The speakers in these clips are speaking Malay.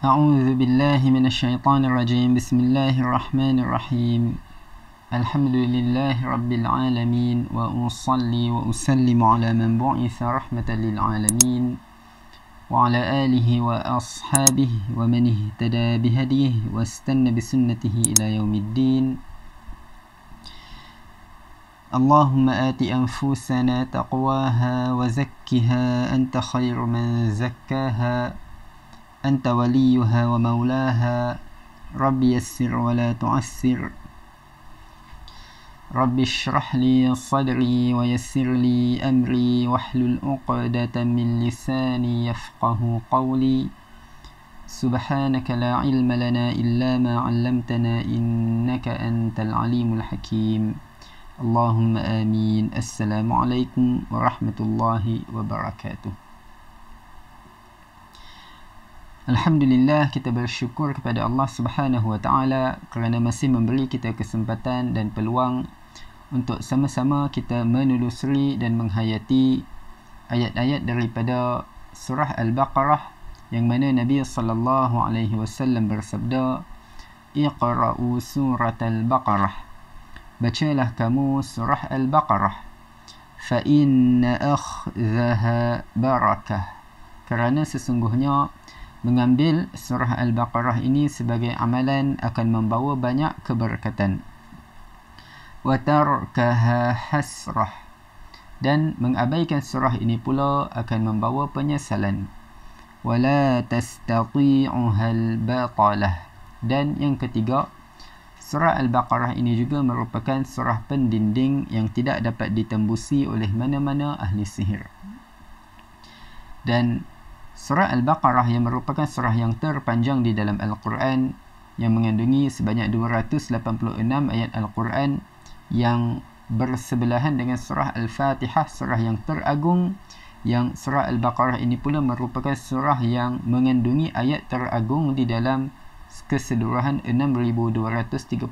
أعوذ بالله من الشيطان الرجيم. بسم الله الرحمن الرحيم. الحمد لله رب العالمين، وأصلي وأسلم على من بعث رحمة للعالمين، وعلى آله وأصحابه ومن اهتدى بهديه واستنى بسنته إلى يوم الدين. اللهم آت أنفسنا تقواها وزكها أنت خير من زكاها أنت وليها ومولاها. رب يسر ولا تعسر، رب اشرح لي صدري ويسر لي أمري واحلل عقدة من لساني يفقه قولي. سبحانك لا علم لنا إلا ما علمتنا إنك أنت العليم الحكيم. اللهم آمين. السلام عليكم ورحمة الله وبركاته. Alhamdulillah, kita bersyukur kepada Allah Subhanahu wa taala kerana masih memberi kita kesempatan dan peluang untuk sama-sama kita menelusuri dan menghayati ayat-ayat daripada surah Al-Baqarah, yang mana Nabi sallallahu alaihi wasallam bersabda, "Iqra'u surat Al-Baqarah." Bacalah kamu surah Al-Baqarah. Fa inna akhzaha barakah. Kerana sesungguhnya mengambil surah Al-Baqarah ini sebagai amalan akan membawa banyak keberkatan. Wa tarkaha hasrah. Dan mengabaikan surah ini pula akan membawa penyesalan. Wa la tastati'uha al-batalah. Dan yang ketiga, surah Al-Baqarah ini juga merupakan surah pendinding yang tidak dapat ditembusi oleh mana-mana ahli sihir. Dan surah Al-Baqarah yang merupakan surah yang terpanjang di dalam Al-Quran, yang mengandungi sebanyak 286 ayat Al-Quran yang bersebelahan dengan surah Al-Fatihah, surah yang teragung, yang surah Al-Baqarah ini pula merupakan surah yang mengandungi ayat teragung di dalam keseluruhan 6236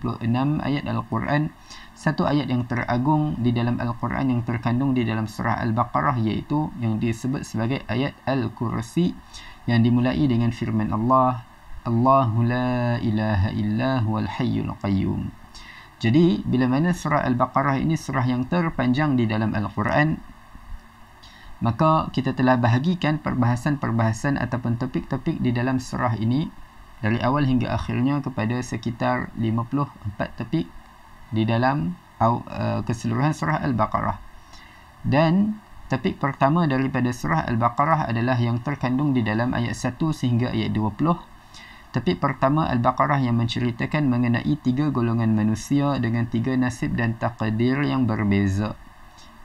ayat Al-Quran. Satu ayat yang teragung di dalam Al-Quran yang terkandung di dalam surah Al-Baqarah, iaitu yang disebut sebagai ayat Al-Kursi, yang dimulai dengan firman Allah, Allahu la ilaha illa huwal hayyul qayyum. Jadi bila mana surah Al-Baqarah ini surah yang terpanjang di dalam Al-Quran, maka kita telah bahagikan perbahasan-perbahasan ataupun topik-topik di dalam surah ini dari awal hingga akhirnya kepada sekitar 54 topik di dalam keseluruhan surah Al-Baqarah. Dan topik pertama daripada surah Al-Baqarah adalah yang terkandung di dalam ayat 1 sehingga ayat 20. Topik pertama Al-Baqarah yang menceritakan mengenai 3 golongan manusia dengan 3 nasib dan takdir yang berbeza,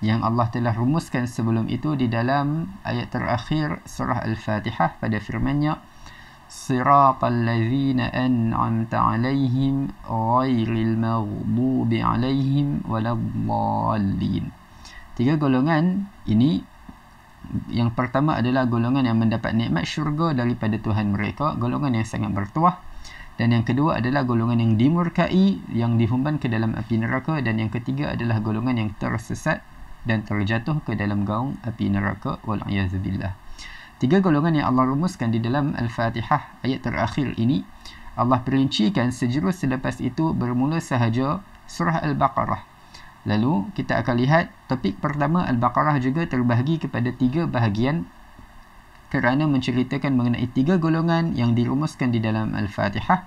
yang Allah telah rumuskan sebelum itu di dalam ayat terakhir surah Al-Fatihah pada firman-Nya, Siratal ladzina an'amta 'alaihim ghairil maghdubi 'alaihim waladdallin. 3 golongan ini, yang pertama adalah golongan yang mendapat nikmat syurga daripada Tuhan mereka, golongan yang sangat bertuah. Dan yang kedua adalah golongan yang dimurkai, yang dihumban ke dalam api neraka. Dan yang ketiga adalah golongan yang tersesat dan terjatuh ke dalam gaung api neraka, wal'iyadzubillah. 3 golongan yang Allah rumuskan di dalam Al-Fatihah ayat terakhir ini, Allah perincikan sejurus selepas itu bermula sahaja surah Al-Baqarah. Lalu kita akan lihat topik pertama Al-Baqarah juga terbahagi kepada 3 bahagian kerana menceritakan mengenai 3 golongan yang dirumuskan di dalam Al-Fatihah.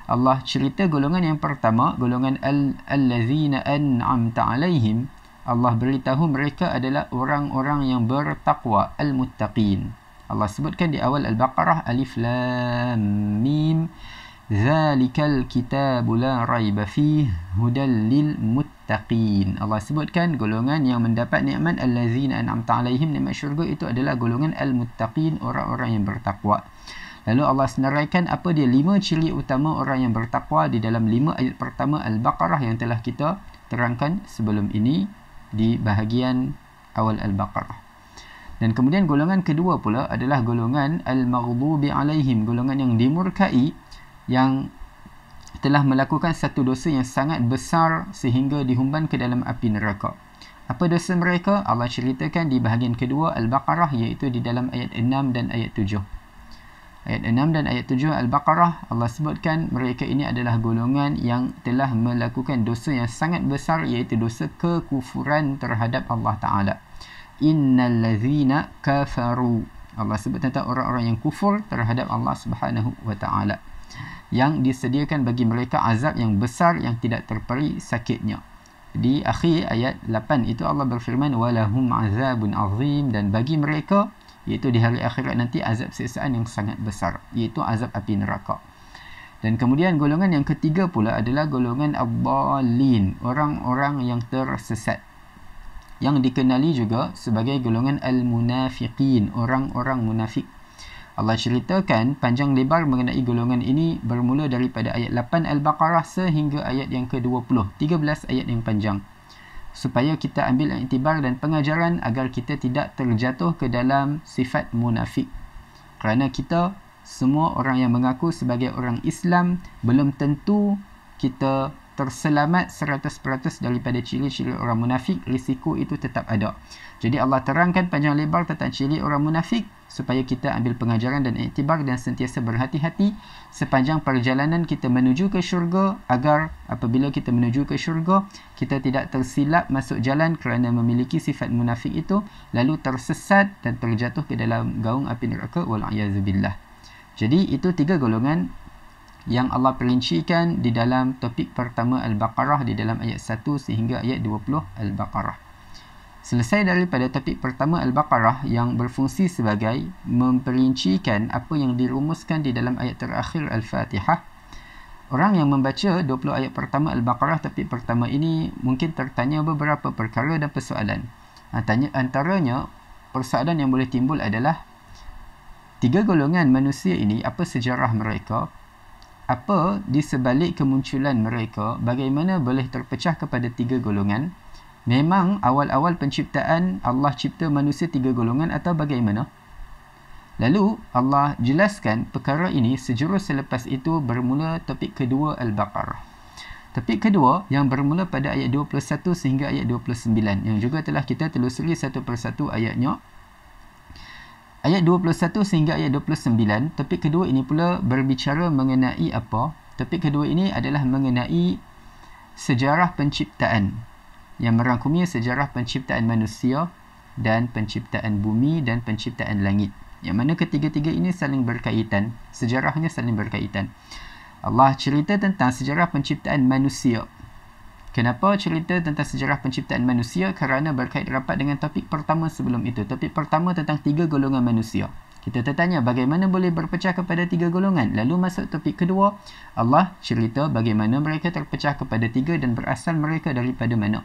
Allah cerita golongan yang pertama, golongan allazina an'amta 'alaihim. Allah beritahu mereka adalah orang-orang yang bertakwa, al-muttaqin. Allah sebutkan di awal Al-Baqarah, Alif Lam Mim, Zalikal kitabu la raiba fih hudal lil muttaqin. Allah sebutkan golongan yang mendapat nikmat allazina an'amta 'alaihim, nikmat syurga itu adalah golongan al-muttaqin, orang-orang yang bertakwa. Lalu Allah senaraikan apa dia 5 ciri utama orang yang bertakwa di dalam 5 ayat pertama Al-Baqarah yang telah kita terangkan sebelum ini di bahagian awal Al-Baqarah. Dan kemudian golongan kedua pula adalah golongan al-maghdubi 'alaihim, golongan yang dimurkai, yang telah melakukan satu dosa yang sangat besar sehingga dihumban ke dalam api neraka. Apa dosa mereka? Allah ceritakan di bahagian kedua Al-Baqarah, iaitu di dalam ayat 6 dan ayat 7. Ayat 6 dan ayat 7 Al-Baqarah, Allah sebutkan mereka ini adalah golongan yang telah melakukan dosa yang sangat besar, iaitu dosa kekufuran terhadap Allah Ta'ala. Innal ladzina kafaru, Allah sebut tentang orang-orang yang kufur terhadap Allah Subhanahu wa Ta'ala, yang disediakan bagi mereka azab yang besar yang tidak terperi sakitnya. Di akhir ayat 8 itu Allah berfirman walahum azabun azim, dan bagi mereka iaitu di hari akhirat nanti azab siksaan yang sangat besar, iaitu azab api neraka. Dan kemudian golongan yang ketiga pula adalah golongan ad-dallin, orang-orang yang tersesat, yang dikenali juga sebagai golongan al-munafiqin, orang-orang munafik. Allah ceritakan panjang lebar mengenai golongan ini bermula daripada ayat 8 Al-Baqarah sehingga ayat yang ke-20, 13 ayat yang panjang, supaya kita ambil iktibar dan pengajaran agar kita tidak terjatuh ke dalam sifat munafik. Kerana kita semua orang yang mengaku sebagai orang Islam, belum tentu kita terselamat 100% daripada ciri-ciri orang munafik. Risiko itu tetap ada. Jadi Allah terangkan panjang lebar tentang ciri orang munafik supaya kita ambil pengajaran dan iktibar dan sentiasa berhati-hati sepanjang perjalanan kita menuju ke syurga, agar apabila kita menuju ke syurga kita tidak tersilap masuk jalan kerana memiliki sifat munafik itu, lalu tersesat dan terjatuh ke dalam gaung api neraka wal'ayazubillah. Jadi itu tiga golongan yang Allah perincikan di dalam topik pertama Al-Baqarah, di dalam ayat 1 sehingga ayat 20 Al-Baqarah. Selesai daripada topik pertama Al-Baqarah yang berfungsi sebagai memperincikan apa yang dirumuskan di dalam ayat terakhir Al-Fatihah, orang yang membaca 20 ayat pertama Al-Baqarah topik pertama ini mungkin tertanya beberapa perkara dan persoalan. Antaranya persoalan yang boleh timbul adalah tiga golongan manusia ini, apa sejarah mereka, apa di sebalik kemunculan mereka, bagaimana boleh terpecah kepada tiga golongan. Memang awal-awal penciptaan Allah cipta manusia tiga golongan atau bagaimana? Lalu Allah jelaskan perkara ini sejurus selepas itu bermula topik kedua Al-Baqarah. Topik kedua yang bermula pada ayat 21 sehingga ayat 29, yang juga telah kita telusuri satu persatu ayatnya. Ayat 21 sehingga ayat 29, topik kedua ini pula berbicara mengenai apa? Topik kedua ini adalah mengenai sejarah penciptaan, yang merangkumi sejarah penciptaan manusia dan penciptaan bumi dan penciptaan langit, yang mana ketiga-tiga ini saling berkaitan, sejarahnya saling berkaitan. Allah cerita tentang sejarah penciptaan manusia. Kenapa cerita tentang sejarah penciptaan manusia? Kerana berkait rapat dengan topik pertama sebelum itu. Topik pertama tentang tiga golongan manusia. Kita tertanya bagaimana boleh berpecah kepada tiga golongan. Lalu masuk topik kedua, Allah cerita bagaimana mereka terpecah kepada tiga dan berasal mereka daripada mana.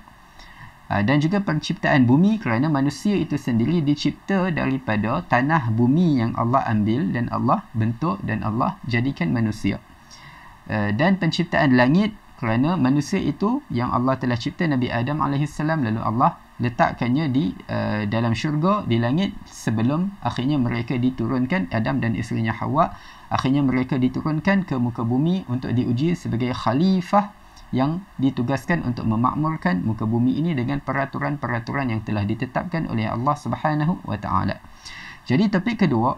Dan juga penciptaan bumi, kerana manusia itu sendiri dicipta daripada tanah bumi yang Allah ambil dan Allah bentuk dan Allah jadikan manusia. Dan penciptaan langit, kerana manusia itu yang Allah telah cipta Nabi Adam AS, lalu Allah letakkannya di dalam syurga, di langit, sebelum akhirnya mereka diturunkan, Adam dan isterinya Hawa, akhirnya mereka diturunkan ke muka bumi untuk diuji sebagai khalifah yang ditugaskan untuk memakmurkan muka bumi ini dengan peraturan-peraturan yang telah ditetapkan oleh Allah Subhanahu wa Ta'ala. Jadi topik kedua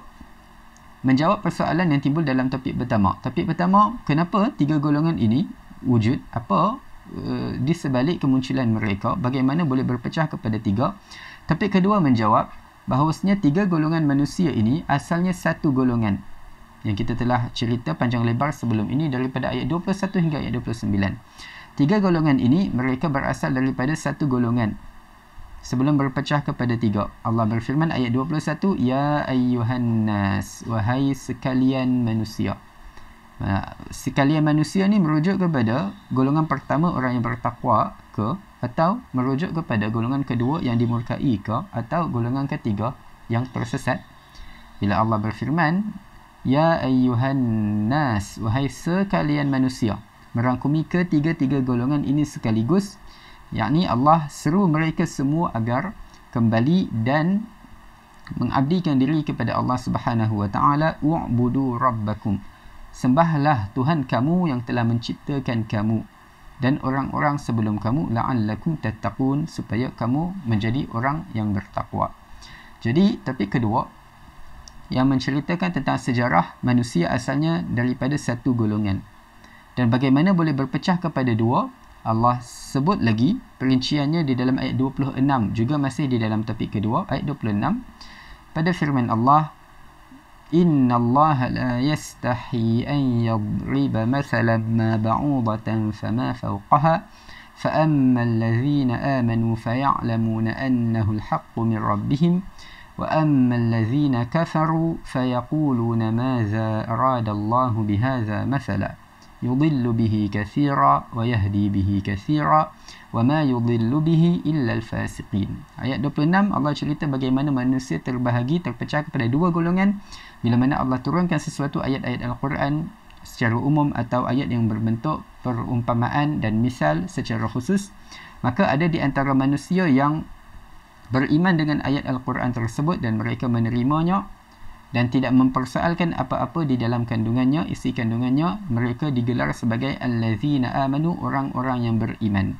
menjawab persoalan yang timbul dalam topik pertama. Topik pertama, kenapa tiga golongan ini wujud, apa di sebalik kemunculan mereka, bagaimana boleh berpecah kepada tiga. Topik kedua menjawab bahawasanya tiga golongan manusia ini asalnya satu golongan, yang kita telah cerita panjang lebar sebelum ini daripada ayat 21 hingga ayat 29. Tiga golongan ini mereka berasal daripada satu golongan sebelum berpecah kepada tiga. Allah berfirman ayat 21, ya ayyuhan nas, wahai sekalian manusia. Sekalian manusia ni merujuk kepada golongan pertama orang yang bertakwa ke, atau merujuk kepada golongan kedua yang dimurkai ke, atau golongan ketiga yang tersesat. Bila Allah berfirman ya ayyuhan nas, wahai sekalian manusia, merangkumi ketiga-tiga golongan ini sekaligus, yakni Allah seru mereka semua agar kembali dan mengabdikan diri kepada Allah Subhanahu wa Ta'ala. Wa'budu rabbakum, sembahlah Tuhan kamu yang telah menciptakan kamu dan orang-orang sebelum kamu, la'allakum tattaqun, supaya kamu menjadi orang yang bertakwa. Jadi topik kedua yang menceritakan tentang sejarah manusia asalnya daripada satu golongan. Dan bagaimana boleh berpecah kepada dua, Allah sebut lagi perinciannya di dalam ayat 26, juga masih di dalam topik kedua, ayat 26. Pada firman Allah, Inna Allah la yastahi an yadriba mathalan ma ba'udatan fama fawqaha فأما الذين آمنوا فيعلمون أنه الحق من ربهم وأما الذين كفروا فيقولون ماذا أراد الله بهذا مثلا يضل به كثيرا ويهدي به كثيرا وما يضل به إلا الفاسقين. Ayat 26 Allah cerita bagaimana manusia terbahagi, terpecah kepada dua golongan bila mana Allah turunkan sesuatu ayat-ayat Al-Quran secara umum atau ayat yang berbentuk perumpamaan dan misal secara khusus, maka ada di antara manusia yang beriman dengan ayat Al-Quran tersebut dan mereka menerimanya dan tidak mempersoalkan apa-apa di dalam kandungannya, isi kandungannya. Mereka digelar sebagai allazina amanu, orang-orang yang beriman.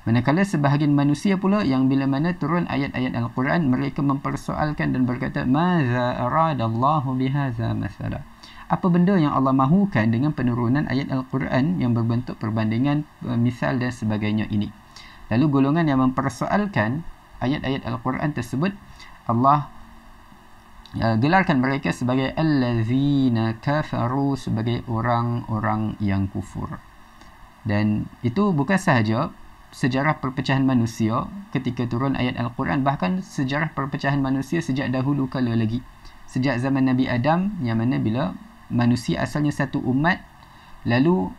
Manakala sebahagian manusia pula yang bila mana turun ayat-ayat Al-Quran, mereka mempersoalkan dan berkata, maza aradallahu bihadza masala, apa benda yang Allah mahukan dengan penurunan ayat Al-Quran yang berbentuk perbandingan, misal dan sebagainya ini. Lalu golongan yang mempersoalkan ayat-ayat Al-Quran tersebut, Allah gelarkan mereka sebagai allazina kafaru, sebagai orang-orang yang kufur. Dan itu bukan sahaja sejarah perpecahan manusia ketika turun ayat Al-Quran, bahkan sejarah perpecahan manusia sejak dahulu kala lagi, sejak zaman Nabi Adam, yang mana bila manusia asalnya satu umat, lalu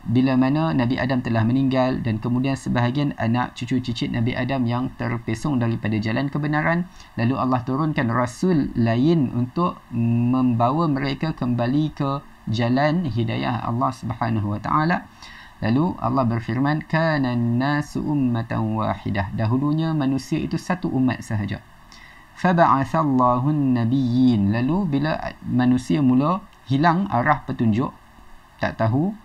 bila mana Nabi Adam telah meninggal dan kemudian sebahagian anak cucu cicit Nabi Adam yang terpesong daripada jalan kebenaran, lalu Allah turunkan rasul lain untuk membawa mereka kembali ke jalan hidayah Allah Subhanahu wa taala. Lalu Allah berfirman, kana an-nasu ummatan wahidah, dahulunya manusia itu satu umat sahaja. Faba'athallahu an-nabiyyin, lalu bila manusia mula hilang arah petunjuk, tak tahu,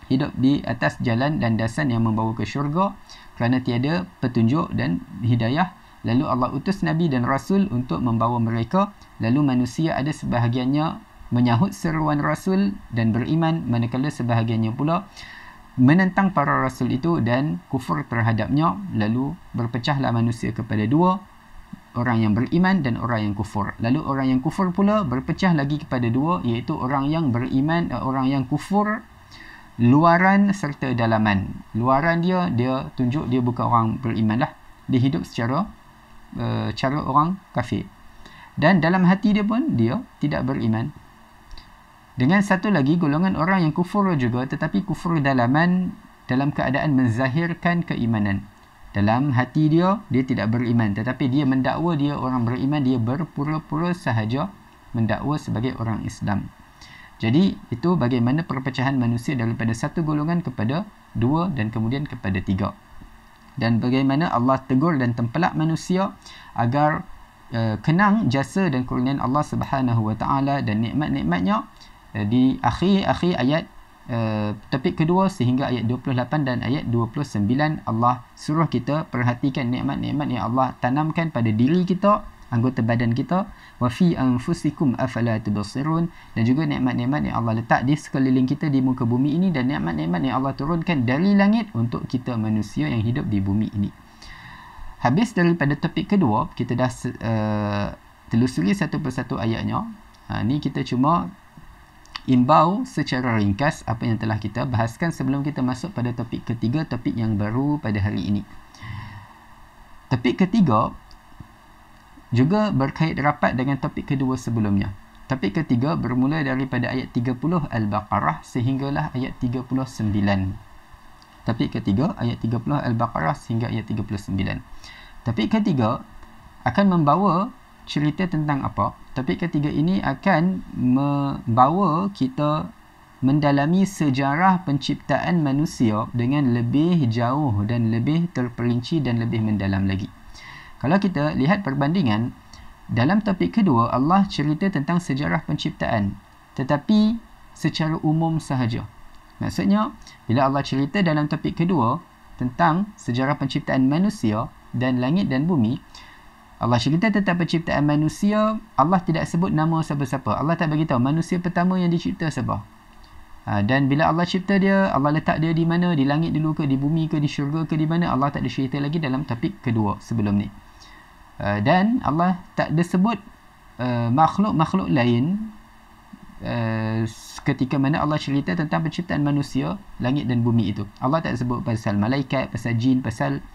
hidup di atas jalan landasan yang membawa ke syurga kerana tiada petunjuk dan hidayah, lalu Allah utus Nabi dan Rasul untuk membawa mereka. Lalu manusia ada sebahagiannya menyahut seruan Rasul dan beriman, manakala sebahagiannya pula menentang para Rasul itu dan kufur terhadapnya. Lalu berpecahlah manusia kepada dua, orang yang beriman dan orang yang kufur. Lalu orang yang kufur pula berpecah lagi kepada dua, iaitu orang yang beriman, orang yang kufur luaran serta dalaman. Luaran dia tunjuk dia bukan orang beriman lah, dia hidup secara cara orang kafir, dan dalam hati dia pun dia tidak beriman. Dengan satu lagi golongan orang yang kufur juga, tetapi kufur dalaman dalam keadaan menzahirkan keimanan. Dalam hati dia tidak beriman, tetapi dia mendakwa dia orang beriman, dia berpura-pura sahaja mendakwa sebagai orang Islam. Jadi itu bagaimana perpecahan manusia daripada satu golongan kepada dua dan kemudian kepada tiga. Dan bagaimana Allah tegur dan tempelak manusia agar kenang jasa dan kurniaan Allah Subhanahu wa taala dan nikmat-nikmatnya. Di akhir ayat topik kedua sehingga ayat 28 dan ayat 29, Allah suruh kita perhatikan nikmat-nikmat yang Allah tanamkan pada diri kita, anggota badan kita, wa fi anfusikum afala tubsirun, dan juga nikmat-nikmat yang Allah letak di sekeliling kita di muka bumi ini, dan nikmat-nikmat yang Allah turunkan dari langit untuk kita manusia yang hidup di bumi ini. Habis daripada topik kedua, kita dah telusuri satu persatu ayatnya. Ni kita cuma imbau secara ringkas apa yang telah kita bahaskan sebelum kita masuk pada topik ketiga, topik yang baru pada hari ini. Topik ketiga juga berkait rapat dengan topik kedua sebelumnya. Topik ketiga bermula daripada ayat 30 Al-Baqarah sehinggalah ayat 39. Topik ketiga ayat 30 Al-Baqarah sehingga ayat 39. Topik ketiga akan membawa cerita tentang apa? Topik ketiga ini akan membawa kita mendalami sejarah penciptaan manusia dengan lebih jauh dan lebih terperinci dan lebih mendalam lagi. Kalau kita lihat perbandingan, dalam topik kedua Allah cerita tentang sejarah penciptaan, tetapi secara umum sahaja. Maksudnya, bila Allah cerita dalam topik kedua tentang sejarah penciptaan manusia dan langit dan bumi, Allah cerita tentang penciptaan manusia, Allah tidak sebut nama siapa-siapa. Allah tak bagi tahu manusia pertama yang dicipta siapa. Dan bila Allah cipta dia, Allah letak dia di mana? Di langit dulu ke, di bumi ke, di syurga ke, di mana? Allah tak ada cerita lagi dalam topik kedua sebelum ni. Dan Allah tak ada sebut makhluk-makhluk lain ketika mana Allah cerita tentang penciptaan manusia, langit dan bumi itu. Allah tak sebut pasal malaikat, pasal jin, pasal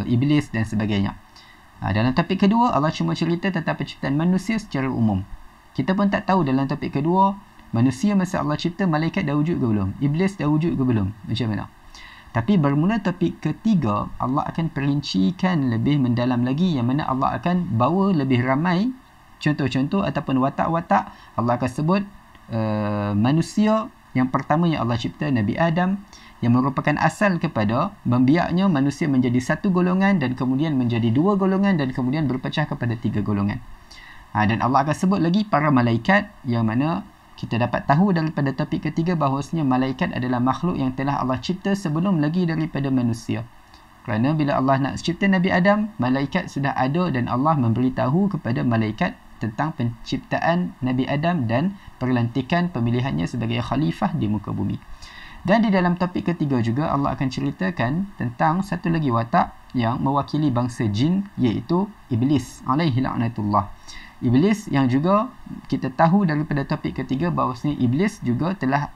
iblis dan sebagainya. Dalam topik kedua, Allah cuma cerita tentang penciptaan manusia secara umum. Kita pun tak tahu dalam topik kedua, manusia masa Allah cipta, malaikat dah wujud ke belum? Iblis dah wujud ke belum? Macam mana? Tapi bermula topik ketiga, Allah akan perincikan lebih mendalam lagi, yang mana Allah akan bawa lebih ramai contoh-contoh ataupun watak-watak. Allah akan sebut manusia yang pertama yang Allah cipta, Nabi Adam, yang merupakan asal kepada membiaknya manusia menjadi satu golongan dan kemudian menjadi dua golongan dan kemudian berpecah kepada tiga golongan. Dan Allah akan sebut lagi para malaikat, yang mana kita dapat tahu daripada topik ketiga bahawasanya malaikat adalah makhluk yang telah Allah cipta sebelum lagi daripada manusia. Kerana bila Allah nak cipta Nabi Adam, malaikat sudah ada dan Allah memberitahu kepada malaikat tentang penciptaan Nabi Adam dan perlantikan pemilihannya sebagai khalifah di muka bumi. Dan di dalam topik ketiga juga Allah akan ceritakan tentang satu lagi watak yang mewakili bangsa jin, iaitu Iblis alaihi la'natullah. Iblis yang juga kita tahu daripada topik ketiga bahawasanya Iblis juga telah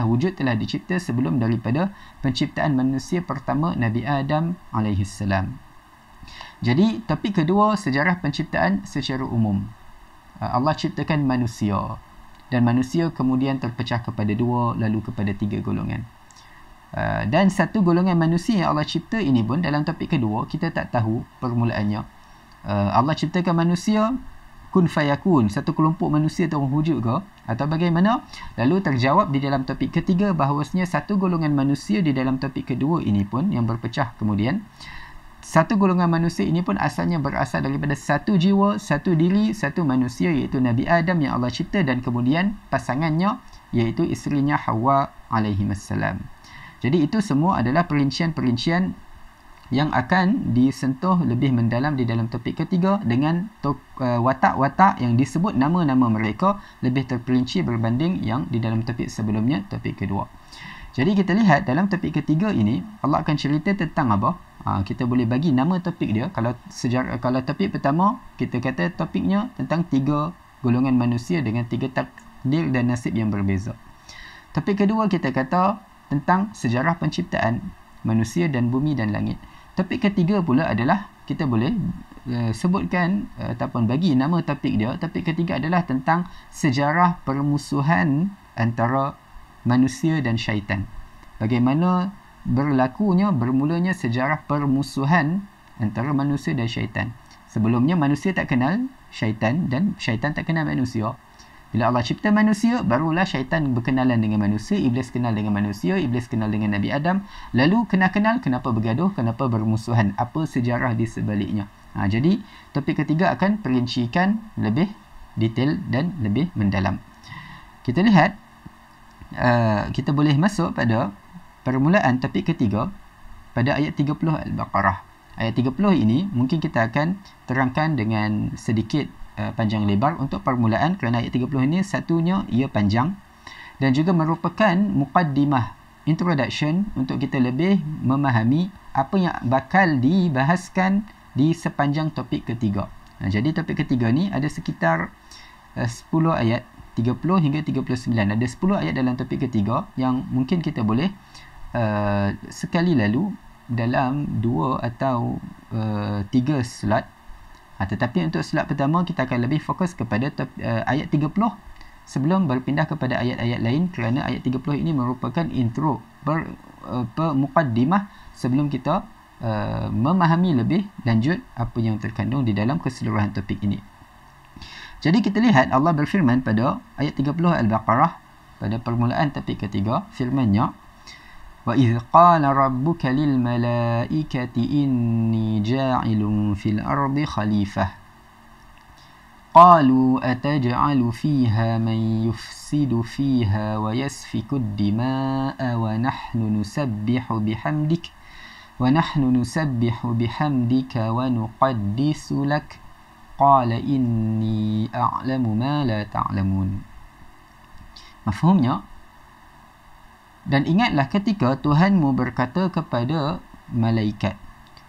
wujud, telah dicipta sebelum daripada penciptaan manusia pertama Nabi Adam alaihi salam. Jadi topik kedua, sejarah penciptaan secara umum. Allah ciptakan manusia dan manusia kemudian terpecah kepada dua, lalu kepada tiga golongan. Dan satu golongan manusia yang Allah cipta ini pun dalam topik kedua kita tak tahu permulaannya. Allah ciptakan manusia kun fayakun, satu kelompok manusia terus wujud ke atau bagaimana? Lalu terjawab di dalam topik ketiga bahawasanya satu golongan manusia di dalam topik kedua ini pun yang berpecah kemudian. Satu golongan manusia ini pun asalnya berasal daripada satu jiwa, satu diri, satu manusia, iaitu Nabi Adam yang Allah cipta, dan kemudian pasangannya iaitu isterinya Hawa alaihi wassalam. Jadi itu semua adalah perincian-perincian yang akan disentuh lebih mendalam di dalam topik ketiga dengan watak-watak yang disebut nama-nama mereka lebih terperinci berbanding yang di dalam topik sebelumnya, topik kedua. Jadi kita lihat dalam topik ketiga ini Allah akan cerita tentang apa? Kita boleh bagi nama topik dia. Kalau topik pertama kita kata topiknya tentang tiga golongan manusia dengan tiga takdir dan nasib yang berbeza. Topik kedua kita kata tentang sejarah penciptaan manusia dan bumi dan langit. Topik ketiga pula adalah kita boleh sebutkan ataupun bagi nama topik dia. Topik ketiga adalah tentang sejarah permusuhan antara manusia dan syaitan. Bagaimana bermulanya sejarah permusuhan antara manusia dan syaitan. Sebelumnya manusia tak kenal syaitan dan syaitan tak kenal manusia. Bila Allah cipta manusia, barulah syaitan berkenalan dengan manusia, iblis kenal dengan manusia, iblis kenal dengan Nabi Adam. Lalu kenal, kenapa bergaduh, kenapa bermusuhan, apa sejarah di sebaliknya. Jadi topik ketiga akan perincikan lebih detail dan lebih mendalam. Kita lihat, kita boleh masuk pada permulaan topik ketiga pada ayat 30 Al-Baqarah. Ayat 30 ini mungkin kita akan terangkan dengan sedikit panjang lebar untuk permulaan, kerana ayat 30 ini satunya ia panjang dan juga merupakan muqaddimah, introduction, untuk kita lebih memahami apa yang bakal dibahaskan di sepanjang topik ketiga. Jadi topik ketiga ni ada sekitar 10 ayat, 30 hingga 39. Ada 10 ayat dalam topik ketiga yang mungkin kita boleh sekali lalu dalam 2 atau 3 slot. Tetapi untuk slot pertama kita akan lebih fokus kepada ayat 30 sebelum berpindah kepada ayat-ayat lain, kerana ayat 30 ini merupakan intro, muqaddimah sebelum kita memahami lebih lanjut apa yang terkandung di dalam keseluruhan topik ini. Jadi kita lihat Allah berfirman pada ayat 30 Al-Baqarah pada permulaan topik ketiga, firman-Nya, wa idh qala rabbuka lil malaikati inni ja'ilun fil ardi khalifah qalu ataj'alu fiha man yufsidu fiha wa yasfiku ad-dima'a wa nahnu nusabbihu bihamdik wa nahnu nusabbihu bihamdika wa nuqaddisu lak qala inni a'lamu ma la ta'lamun. Mafhumnya? Dan ingatlah ketika Tuhanmu berkata kepada malaikat,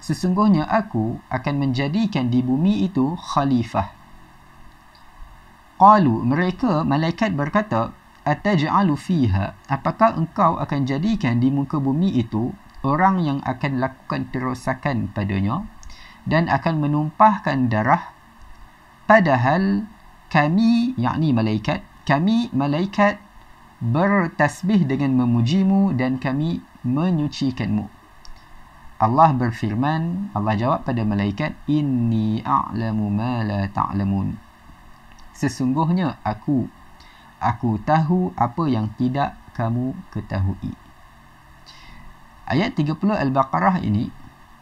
sesungguhnya aku akan menjadikan di bumi itu khalifah. Qalu, mereka malaikat berkata, ataj'alu fiha, apakah engkau akan jadikan di muka bumi itu orang yang akan lakukan kerosakan padanya dan akan menumpahkan darah, padahal kami, yakni malaikat, kami malaikat bertasbih dengan memujimu dan kami menyucikanmu. Allah berfirman, Allah jawab pada malaikat, inni a'lamu ma la ta'lamun. Sesungguhnya aku tahu apa yang tidak kamu ketahui. Ayat 30 Al-Baqarah ini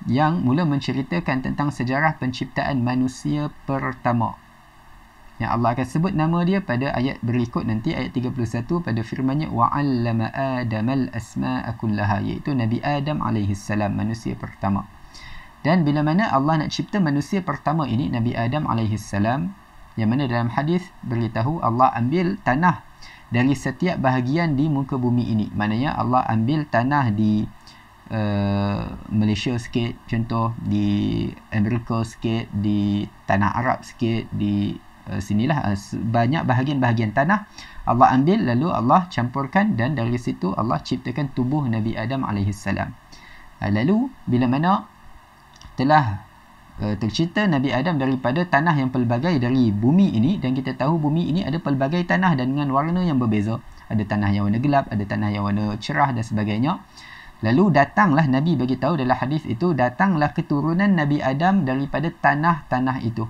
yang mula menceritakan tentang sejarah penciptaan manusia pertama. Yang Allah akan sebut nama dia pada ayat berikut nanti, ayat 31 pada firman-Nya wa'allama Adamal asma'a kullaha, iaitu Nabi Adam alaihissalam, manusia pertama. Dan bila mana Allah nak cipta manusia pertama ini, Nabi Adam alaihissalam, yang mana dalam hadis beritahu Allah ambil tanah dari setiap bahagian di muka bumi ini. Maknanya Allah ambil tanah di Malaysia sikit, contoh di Amerika sikit, di tanah Arab sikit, di sinilah banyak bahagian-bahagian tanah Allah ambil, lalu Allah campurkan dan dari situ Allah ciptakan tubuh Nabi Adam alaihissalam. Lalu bila mana telah tercipta Nabi Adam daripada tanah yang pelbagai dari bumi ini, dan kita tahu bumi ini ada pelbagai tanah dan dengan warna yang berbeza, ada tanah yang warna gelap, ada tanah yang warna cerah dan sebagainya. Lalu datanglah Nabi bagi tahu dalam hadis itu, datanglah keturunan Nabi Adam daripada tanah-tanah itu.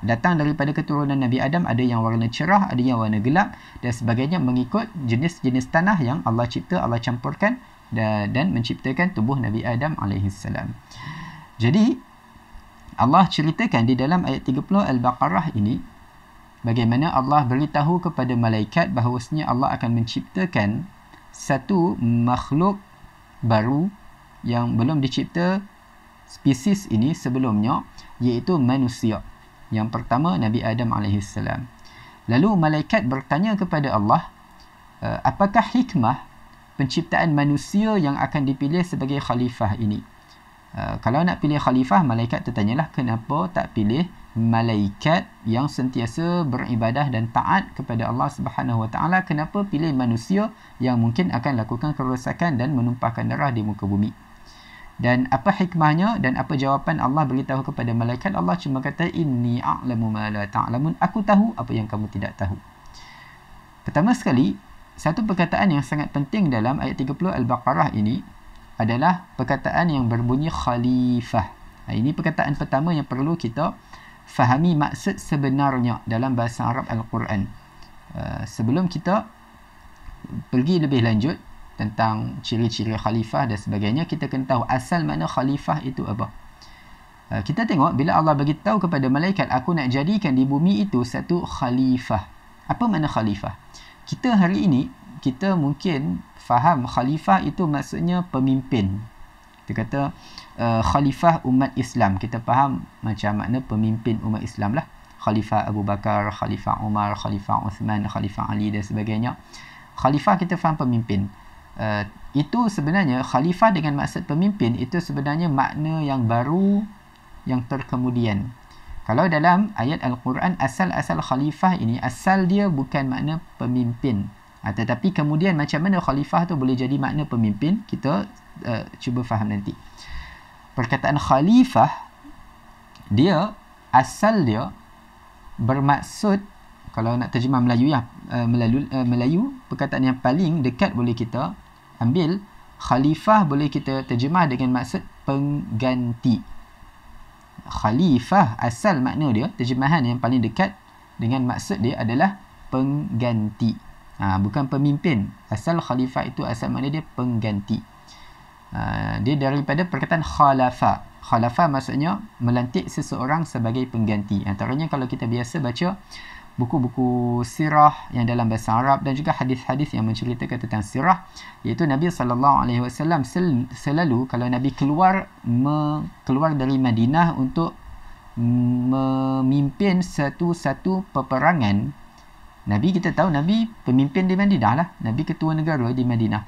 Datang daripada keturunan Nabi Adam, ada yang warna cerah, ada yang warna gelap dan sebagainya, mengikut jenis-jenis tanah yang Allah cipta, Allah campurkan dan menciptakan tubuh Nabi Adam alaihissalam. Jadi Allah ceritakan di dalam ayat 30 Al-Baqarah ini bagaimana Allah beritahu kepada malaikat bahawasanya Allah akan menciptakan satu makhluk baru yang belum dicipta spesies ini sebelumnya, iaitu manusia. Yang pertama Nabi Adam alaihissalam. Lalu malaikat bertanya kepada Allah, apakah hikmah penciptaan manusia yang akan dipilih sebagai khalifah ini? Kalau nak pilih khalifah, malaikat tertanyalah kenapa tak pilih malaikat yang sentiasa beribadah dan taat kepada Allah Subhanahu Wa Taala, kenapa pilih manusia yang mungkin akan lakukan kerosakan dan menumpahkan darah di muka bumi? Dan apa hikmahnya dan apa jawapan Allah beritahu kepada malaikat? Allah cuma kata, inni a'lamu ma la ta'lamun, aku tahu apa yang kamu tidak tahu. Pertama sekali, satu perkataan yang sangat penting dalam ayat 30 Al-Baqarah ini adalah perkataan yang berbunyi khalifah. Ini perkataan pertama yang perlu kita fahami maksud sebenarnya dalam bahasa Arab Al-Quran. Sebelum kita pergi lebih lanjut tentang ciri-ciri khalifah dan sebagainya, kita kena tahu asal makna khalifah itu apa. Kita tengok bila Allah bagi tahu kepada malaikat, aku nak jadikan di bumi itu satu khalifah. Apa makna khalifah? Kita hari ini, kita mungkin faham khalifah itu maksudnya pemimpin. Kita kata khalifah umat Islam, kita faham macam makna pemimpin umat Islam lah. Khalifah Abu Bakar, Khalifah Umar, Khalifah Uthman, Khalifah Ali dan sebagainya. Khalifah kita faham pemimpin. Itu sebenarnya khalifah dengan maksud pemimpin itu sebenarnya makna yang baru yang terkemudian. Kalau dalam ayat Al-Quran, asal-asal khalifah ini, asal dia bukan makna pemimpin. Tetapi kemudian macam mana khalifah tu boleh jadi makna pemimpin, kita cuba faham nanti. Perkataan khalifah, dia asal dia bermaksud, kalau nak terjemah Melayu ya, Melayu perkataan yang paling dekat boleh kita ambil, khalifah boleh kita terjemah dengan maksud pengganti. Khalifah asal makna dia, terjemahan yang paling dekat dengan maksud dia adalah pengganti. Bukan pemimpin. Asal khalifah itu asal makna dia pengganti. Dia daripada perkataan khalafa. Khalafa maksudnya melantik seseorang sebagai pengganti. Antaranya kalau kita biasa baca buku-buku sirah yang dalam bahasa Arab dan juga hadis-hadis yang menceritakan tentang sirah, iaitu Nabi SAW selalu kalau Nabi keluar dari Madinah untuk memimpin satu peperangan. Nabi, kita tahu Nabi pemimpin di Madinah lah, Nabi ketua negara di Madinah.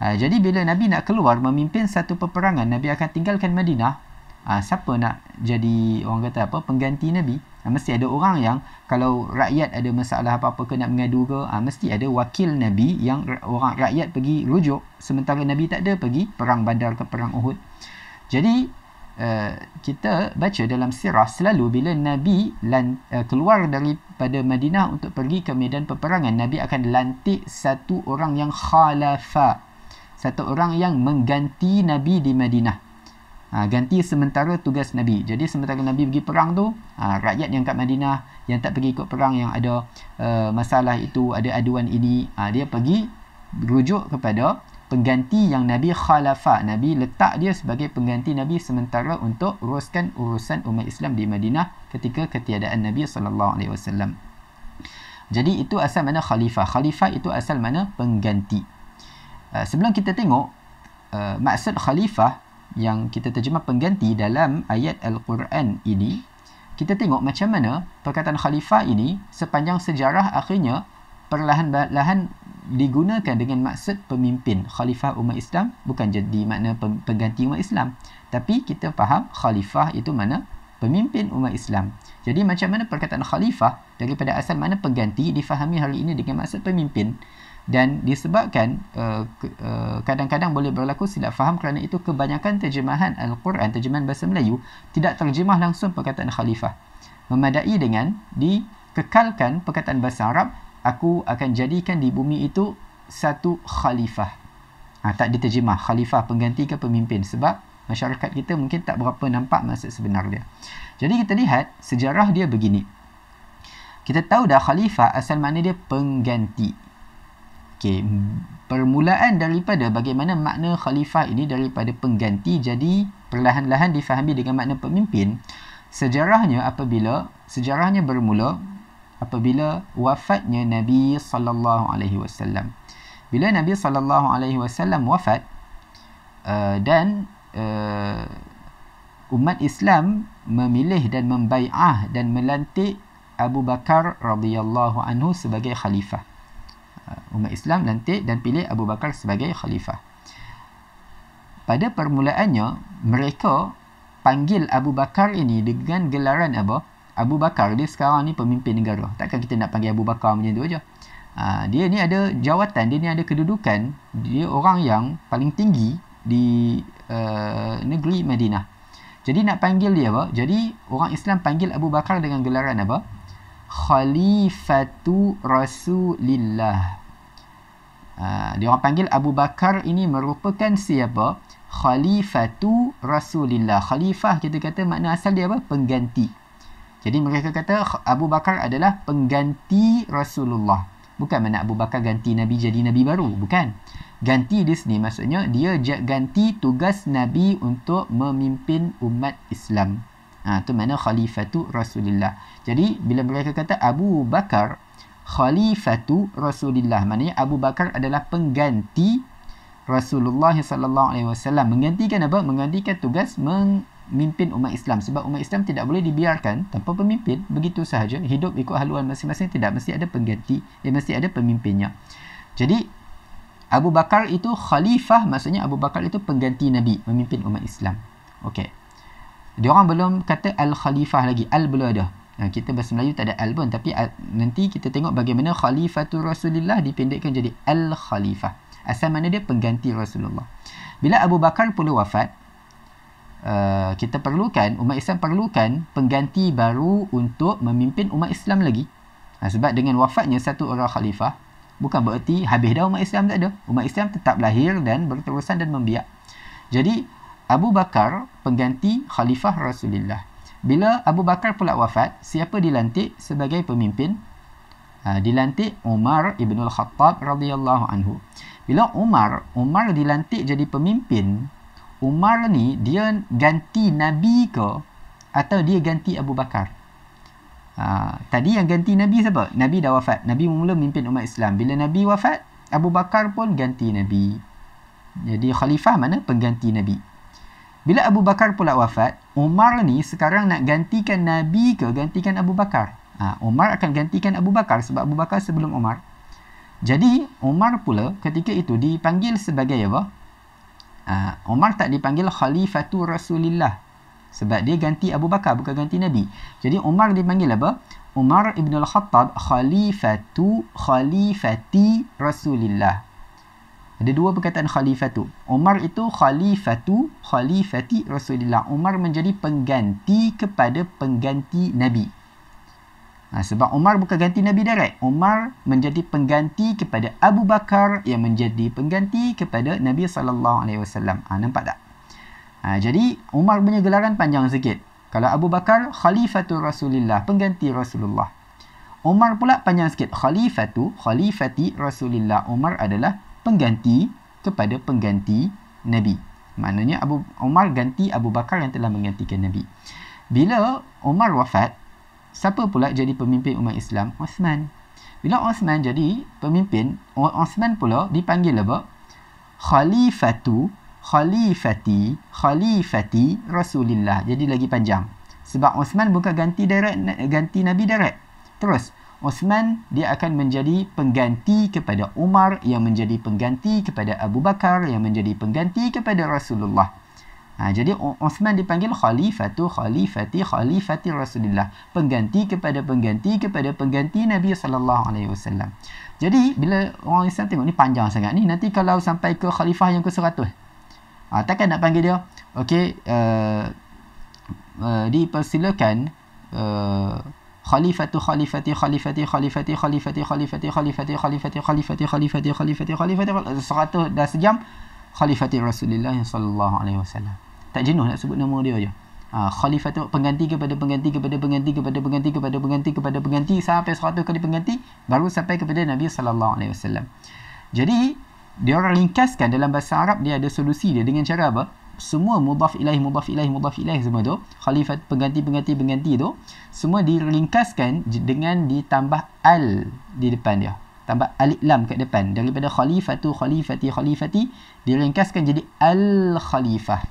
Jadi bila Nabi nak keluar memimpin satu peperangan, Nabi akan tinggalkan Madinah. Siapa nak jadi orang kata apa, pengganti Nabi? Mesti ada orang yang kalau rakyat ada masalah apa-apa ke nak mengadu ke, mesti ada wakil Nabi yang orang rakyat pergi rujuk, sementara Nabi tak ada pergi perang Badar ke perang Uhud. Jadi kita baca dalam sirah, selalu bila Nabi keluar daripada Madinah untuk pergi ke medan peperangan, Nabi akan lantik satu orang yang khalafa, satu orang yang mengganti Nabi di Madinah. Ganti sementara tugas Nabi. Jadi sementara Nabi pergi perang tu, rakyat yang kat Madinah yang tak pergi ikut perang, yang ada masalah itu, ada aduan ini, dia pergi rujuk kepada pengganti yang Nabi khalafa. Nabi letak dia sebagai pengganti Nabi sementara untuk uruskan urusan umat Islam di Madinah ketika ketiadaan Nabi SAW. Jadi itu asal mana khalifah. Khalifah itu asal mana pengganti. Sebelum kita tengok maksud khalifah yang kita terjemah pengganti dalam ayat Al-Quran ini, kita tengok macam mana perkataan khalifah ini sepanjang sejarah akhirnya perlahan-lahan digunakan dengan maksud pemimpin. Khalifah umat Islam bukan jadi makna pengganti umat Islam, tapi kita faham khalifah itu mana pemimpin umat Islam. Jadi macam mana perkataan khalifah daripada asal makna pengganti difahami hari ini dengan maksud pemimpin. Dan disebabkan kadang-kadang boleh berlaku silap faham, kerana itu kebanyakan terjemahan Al-Quran, terjemahan bahasa Melayu, tidak terjemah langsung perkataan khalifah. Memadai dengan dikekalkan perkataan bahasa Arab, aku akan jadikan di bumi itu satu khalifah. Tak diterjemah khalifah pengganti ke pemimpin, sebab masyarakat kita mungkin tak berapa nampak maksud sebenar dia. Jadi kita lihat sejarah dia begini. Kita tahu dah khalifah asal makna dia pengganti. Permulaan daripada bagaimana makna khalifah ini daripada pengganti jadi perlahan-lahan difahami dengan makna pemimpin. Sejarahnya bermula apabila wafatnya Nabi SAW. Bila Nabi SAW wafat, dan umat Islam memilih dan membai'ah dan melantik Abu Bakar radhiyallahu anhu sebagai khalifah. Umat Islam lantik dan pilih Abu Bakar sebagai khalifah. Pada permulaannya, mereka panggil Abu Bakar ini dengan gelaran apa? Abu Bakar, dia sekarang ni pemimpin negara. Takkan kita nak panggil Abu Bakar macam tu aja. Dia ni ada jawatan, dia ni ada kedudukan, dia orang yang paling tinggi di negeri Madinah. Jadi nak panggil dia apa? Jadi orang Islam panggil Abu Bakar dengan gelaran apa? Khalifatu Rasulillah. Dia orang panggil Abu Bakar ini merupakan siapa? Khalifatu Rasulillah. Khalifah kita kata makna asal dia apa? Pengganti. Jadi mereka kata Abu Bakar adalah pengganti Rasulullah. Bukan makna Abu Bakar ganti Nabi jadi Nabi baru. Bukan. Ganti di sini maksudnya dia ganti tugas Nabi untuk memimpin umat Islam. Itu makna khalifatu Rasulillah. Jadi bila mereka kata Abu Bakar khalifatu Rasulillah, maknanya Abu Bakar adalah pengganti Rasulullah SAW. Menggantikan apa? Menggantikan tugas memimpin umat Islam. Sebab umat Islam tidak boleh dibiarkan tanpa pemimpin begitu sahaja, hidup ikut haluan masing-masing. Tidak, mesti ada pengganti, mesti ada pemimpinnya. Jadi Abu Bakar itu khalifah, maksudnya Abu Bakar itu pengganti Nabi, memimpin umat Islam. Okey. Dia orang belum kata al-khalifah lagi, al belum ada. Kita bahasa Melayu tak ada al pun, tapi nanti kita tengok bagaimana khalifatul Rasulillah dipendekkan jadi al-khalifah. Asal mana dia pengganti Rasulullah. Bila Abu Bakar pula wafat, kita perlukan, umat Islam perlukan pengganti baru untuk memimpin umat Islam lagi. Sebab dengan wafatnya satu orang khalifah, bukan bererti habis dah umat Islam, tak ada. Umat Islam tetap lahir dan berterusan dan membiak. Jadi Abu Bakar pengganti khalifah Rasulullah. Bila Abu Bakar pula wafat, siapa dilantik sebagai pemimpin? Dilantik Umar ibn al-Khattab radhiyallahu anhu. Bila Umar dilantik jadi pemimpin, Umar ni dia ganti Nabi ke atau dia ganti Abu Bakar? Tadi yang ganti Nabi siapa? Nabi dah wafat. Nabi mula memimpin umat Islam. Bila Nabi wafat, Abu Bakar pun ganti Nabi. Jadi khalifah mana? Pengganti Nabi. Bila Abu Bakar pula wafat, Umar ni sekarang nak gantikan Nabi ke gantikan Abu Bakar? Umar akan gantikan Abu Bakar sebab Abu Bakar sebelum Umar. Jadi Umar pula ketika itu dipanggil sebagai apa? Umar tak dipanggil Khalifatu Rasulillah sebab dia ganti Abu Bakar, bukan ganti Nabi. Jadi Umar dipanggil apa? Umar Ibn Al-Khattab Khalifati Rasulillah. Ada dua perkataan khalifatu. Umar itu Khalifati Rasulillah. Umar menjadi pengganti kepada pengganti Nabi. Sebab Umar bukan ganti Nabi direct. Umar menjadi pengganti kepada Abu Bakar yang menjadi pengganti kepada Nabi SAW. Nampak tak? Jadi Umar punya gelaran panjang sikit. Kalau Abu Bakar Khalifatu Rasulillah, pengganti Rasulullah. Umar pula panjang sikit. Khalifati Rasulillah. Umar adalah pengganti kepada pengganti Nabi. Maknanya Umar ganti Abu Bakar yang telah menggantikan Nabi. Bila Umar wafat, siapa pula jadi pemimpin umat Islam? Uthman. Bila Uthman jadi pemimpin, Uthman pula dipanggil apa? Khalifati Rasulillah. Jadi lagi panjang. Sebab Uthman bukan ganti Nabi direct. Terus Uthman dia akan menjadi pengganti kepada Umar yang menjadi pengganti kepada Abu Bakar yang menjadi pengganti kepada Rasulullah. Jadi Uthman dipanggil Khalifati Rasulillah, pengganti kepada pengganti Nabi SAW. Jadi bila orang Islam tengok ni panjang sangat ni, nanti kalau sampai ke khalifah yang ke-100, takkan nak panggil dia okey, dipersilakan Khalifati dah sejam Khalifati Rasulullah sallallahu alaihi wasallam. Tak jenuh nak sebut nama dia je. Khalifatu, pengganti kepada pengganti sampai 100 kali pengganti baru sampai kepada Nabi sallallahu alaihi wasallam. Jadi dia orang ringkaskan dalam bahasa Arab, dia ada solusi dia dengan cara apa? Semua mudhaf ilaih semua tu, khalifat pengganti tu semua diringkaskan dengan ditambah al di depan dia. Tambah alif lam kat depan. Daripada khalifati diringkaskan jadi al-khalifah.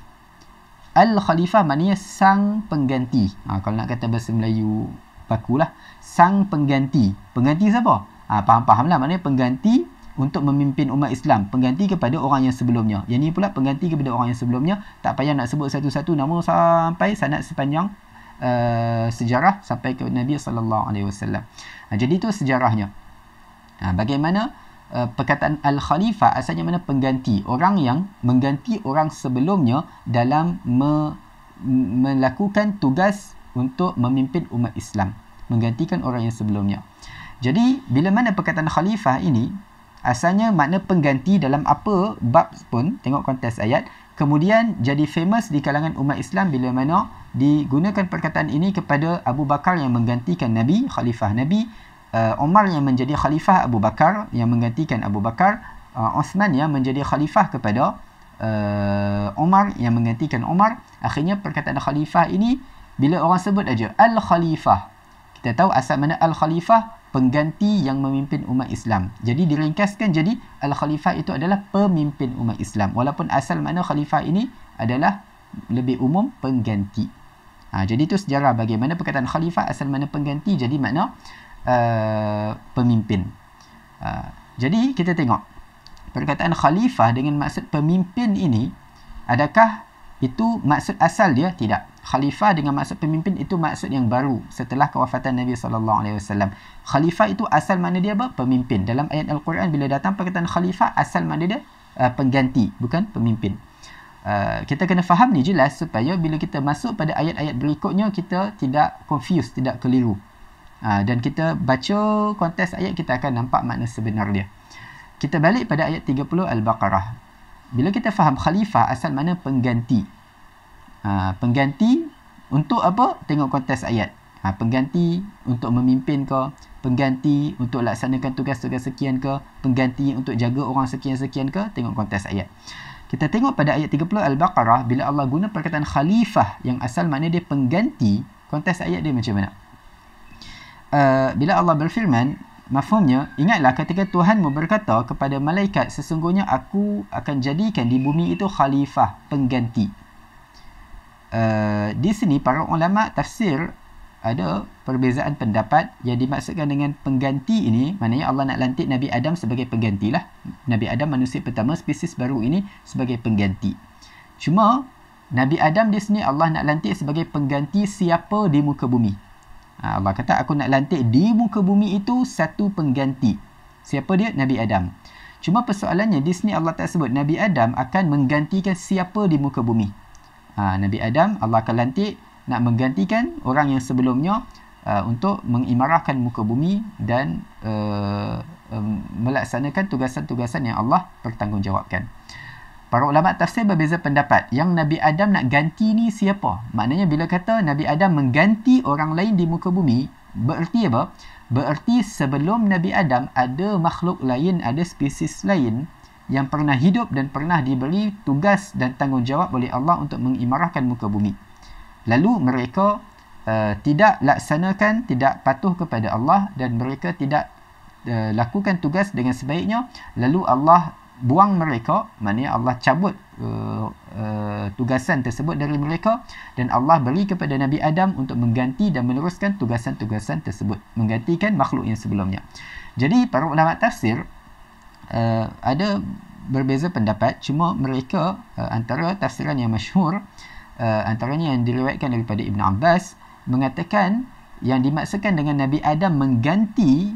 Al-khalifah maknanya sang pengganti. Kalau nak kata bahasa Melayu bakulah, sang pengganti. Pengganti siapa? Faham lah, maknanya pengganti untuk memimpin umat Islam, pengganti kepada orang yang sebelumnya. Yang ni pula pengganti kepada orang yang sebelumnya. Tak payah nak sebut satu-satu nama sampai sanad sepanjang sejarah sampai ke Nabi SAW. Jadi itu sejarahnya. Bagaimana perkataan al-khalifah asalnya mana? Pengganti, orang yang mengganti orang sebelumnya dalam melakukan tugas untuk memimpin umat Islam, menggantikan orang yang sebelumnya. Jadi bila mana perkataan khalifah ini asalnya makna pengganti dalam apa bab pun, tengok konteks ayat, kemudian jadi famous di kalangan umat Islam bila mana digunakan perkataan ini kepada Abu Bakar yang menggantikan Nabi, khalifah Nabi, Umar yang menjadi khalifah Abu Bakar yang menggantikan Abu Bakar, Uthman yang menjadi khalifah kepada Umar yang menggantikan Umar. Akhirnya perkataan khalifah ini bila orang sebut aja al-khalifah, kita tahu asal mana al-khalifah, pengganti yang memimpin umat Islam. Jadi diringkaskan jadi al-khalifah itu adalah pemimpin umat Islam, walaupun asal makna khalifah ini adalah lebih umum pengganti. Jadi itu sejarah bagaimana perkataan khalifah asal makna pengganti jadi makna pemimpin. Jadi kita tengok perkataan khalifah dengan maksud pemimpin ini, adakah itu maksud asal dia? Tidak. Khalifah dengan maksud pemimpin itu maksud yang baru setelah kewafatan Nabi SAW. Khalifah itu asal makna dia apa? Pemimpin. Dalam ayat Al-Quran bila datang perkataan khalifah, asal makna dia pengganti, bukan pemimpin. Kita kena faham ni jelas supaya bila kita masuk pada ayat-ayat berikutnya kita tidak confused, tidak keliru. Dan kita baca konteks ayat, kita akan nampak makna sebenar dia. Kita balik pada ayat 30 Al-Baqarah. Bila kita faham khalifah asal makna pengganti. Pengganti untuk apa? Tengok konteks ayat. Pengganti untuk memimpin ke, pengganti untuk laksanakan tugas-tugas sekian ke, pengganti untuk jaga orang sekian-sekian ke, tengok konteks ayat. Kita tengok pada ayat 30 Al-Baqarah, bila Allah guna perkataan khalifah yang asal makna dia pengganti, konteks ayat dia macam mana? bila Allah berfirman, mafhumnya, ingatlah ketika Tuhanmu berkata kepada malaikat, sesungguhnya aku akan jadikan di bumi itu khalifah, pengganti. Di sini para ulama tafsir ada perbezaan pendapat. Yang dimaksudkan dengan pengganti ini, maknanya Allah nak lantik Nabi Adam sebagai pengganti lah. Nabi Adam manusia pertama, spesies baru ini sebagai pengganti. Cuma Nabi Adam di sini Allah nak lantik sebagai pengganti siapa di muka bumi. Allah kata aku nak lantik di muka bumi itu satu pengganti. Siapa dia? Nabi Adam. Cuma persoalannya di sini Allah tak sebut Nabi Adam akan menggantikan siapa di muka bumi. Nabi Adam Allah akan lantik nak menggantikan orang yang sebelumnya untuk mengimarahkan muka bumi dan melaksanakan tugasan-tugasan yang Allah bertanggungjawabkan. Para ulama tafsir berbeza pendapat. Yang Nabi Adam nak ganti ni siapa? Maknanya bila kata Nabi Adam mengganti orang lain di muka bumi, bererti apa? Bererti sebelum Nabi Adam ada makhluk lain, ada spesies lain yang pernah hidup dan pernah diberi tugas dan tanggungjawab oleh Allah untuk mengimarahkan muka bumi. Lalu mereka tidak laksanakan, tidak patuh kepada Allah dan mereka tidak lakukan tugas dengan sebaiknya. Lalu Allah buang mereka, maknanya Allah cabut tugasan tersebut dari mereka dan Allah beri kepada Nabi Adam untuk mengganti dan meneruskan tugasan-tugasan tersebut, menggantikan makhluk yang sebelumnya. Jadi para ulama tafsir ada berbeza pendapat, cuma mereka antara tafsiran yang masyhur, antaranya yang diriwayatkan daripada Ibn Abbas, mengatakan yang dimaksudkan dengan Nabi Adam mengganti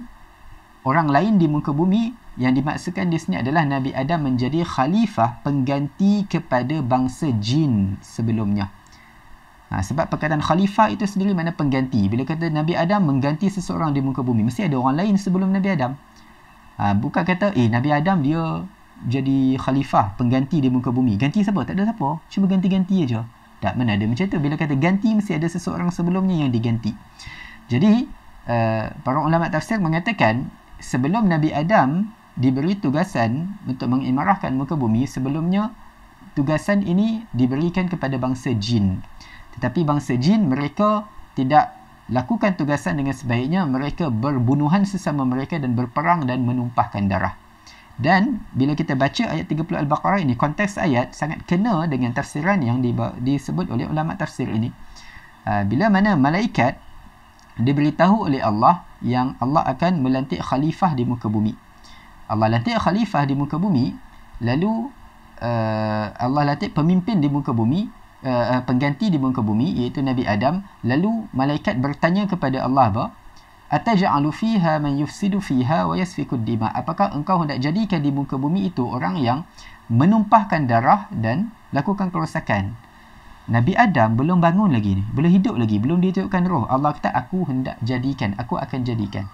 orang lain di muka bumi, yang dimaksudkan di sini adalah Nabi Adam menjadi khalifah, pengganti kepada bangsa jin sebelumnya. Sebab perkataan khalifah itu sendiri makna pengganti. Bila kata Nabi Adam mengganti seseorang di muka bumi, mesti ada orang lain sebelum Nabi Adam. Bukan kata Nabi Adam dia jadi khalifah, pengganti di muka bumi. Ganti siapa? Tak ada siapa. Cuma ganti-ganti aja. Tak, mana ada macam tu. Bila kata ganti, mesti ada seseorang sebelumnya yang diganti. Jadi para ulama tafsir mengatakan sebelum Nabi Adam diberi tugasan untuk mengimarahkan muka bumi, sebelumnya tugasan ini diberikan kepada bangsa jin. Tetapi bangsa jin mereka tidak lakukan tugasan dengan sebaiknya. Mereka berbunuhan sesama mereka dan berperang dan menumpahkan darah. Dan bila kita baca ayat 30 Al-Baqarah ini, konteks ayat sangat kena dengan tafsiran yang disebut oleh ulama tafsir ini. Bila mana malaikat diberitahu oleh Allah yang Allah akan melantik khalifah di muka bumi. Allah lantik khalifah di muka bumi, lalu Allah lantik pemimpin di muka bumi, pengganti di muka bumi, iaitu Nabi Adam. Lalu malaikat bertanya kepada Allah apa? Ataj'alu fiha man yufsidu fiha wa yasfiku dima. Apakah engkau hendak jadikan di muka bumi itu orang yang menumpahkan darah dan lakukan kerosakan? Nabi Adam belum bangun lagi ni, belum hidup lagi, belum ditiupkan roh. Allah kata aku hendak jadikan, aku akan jadikan.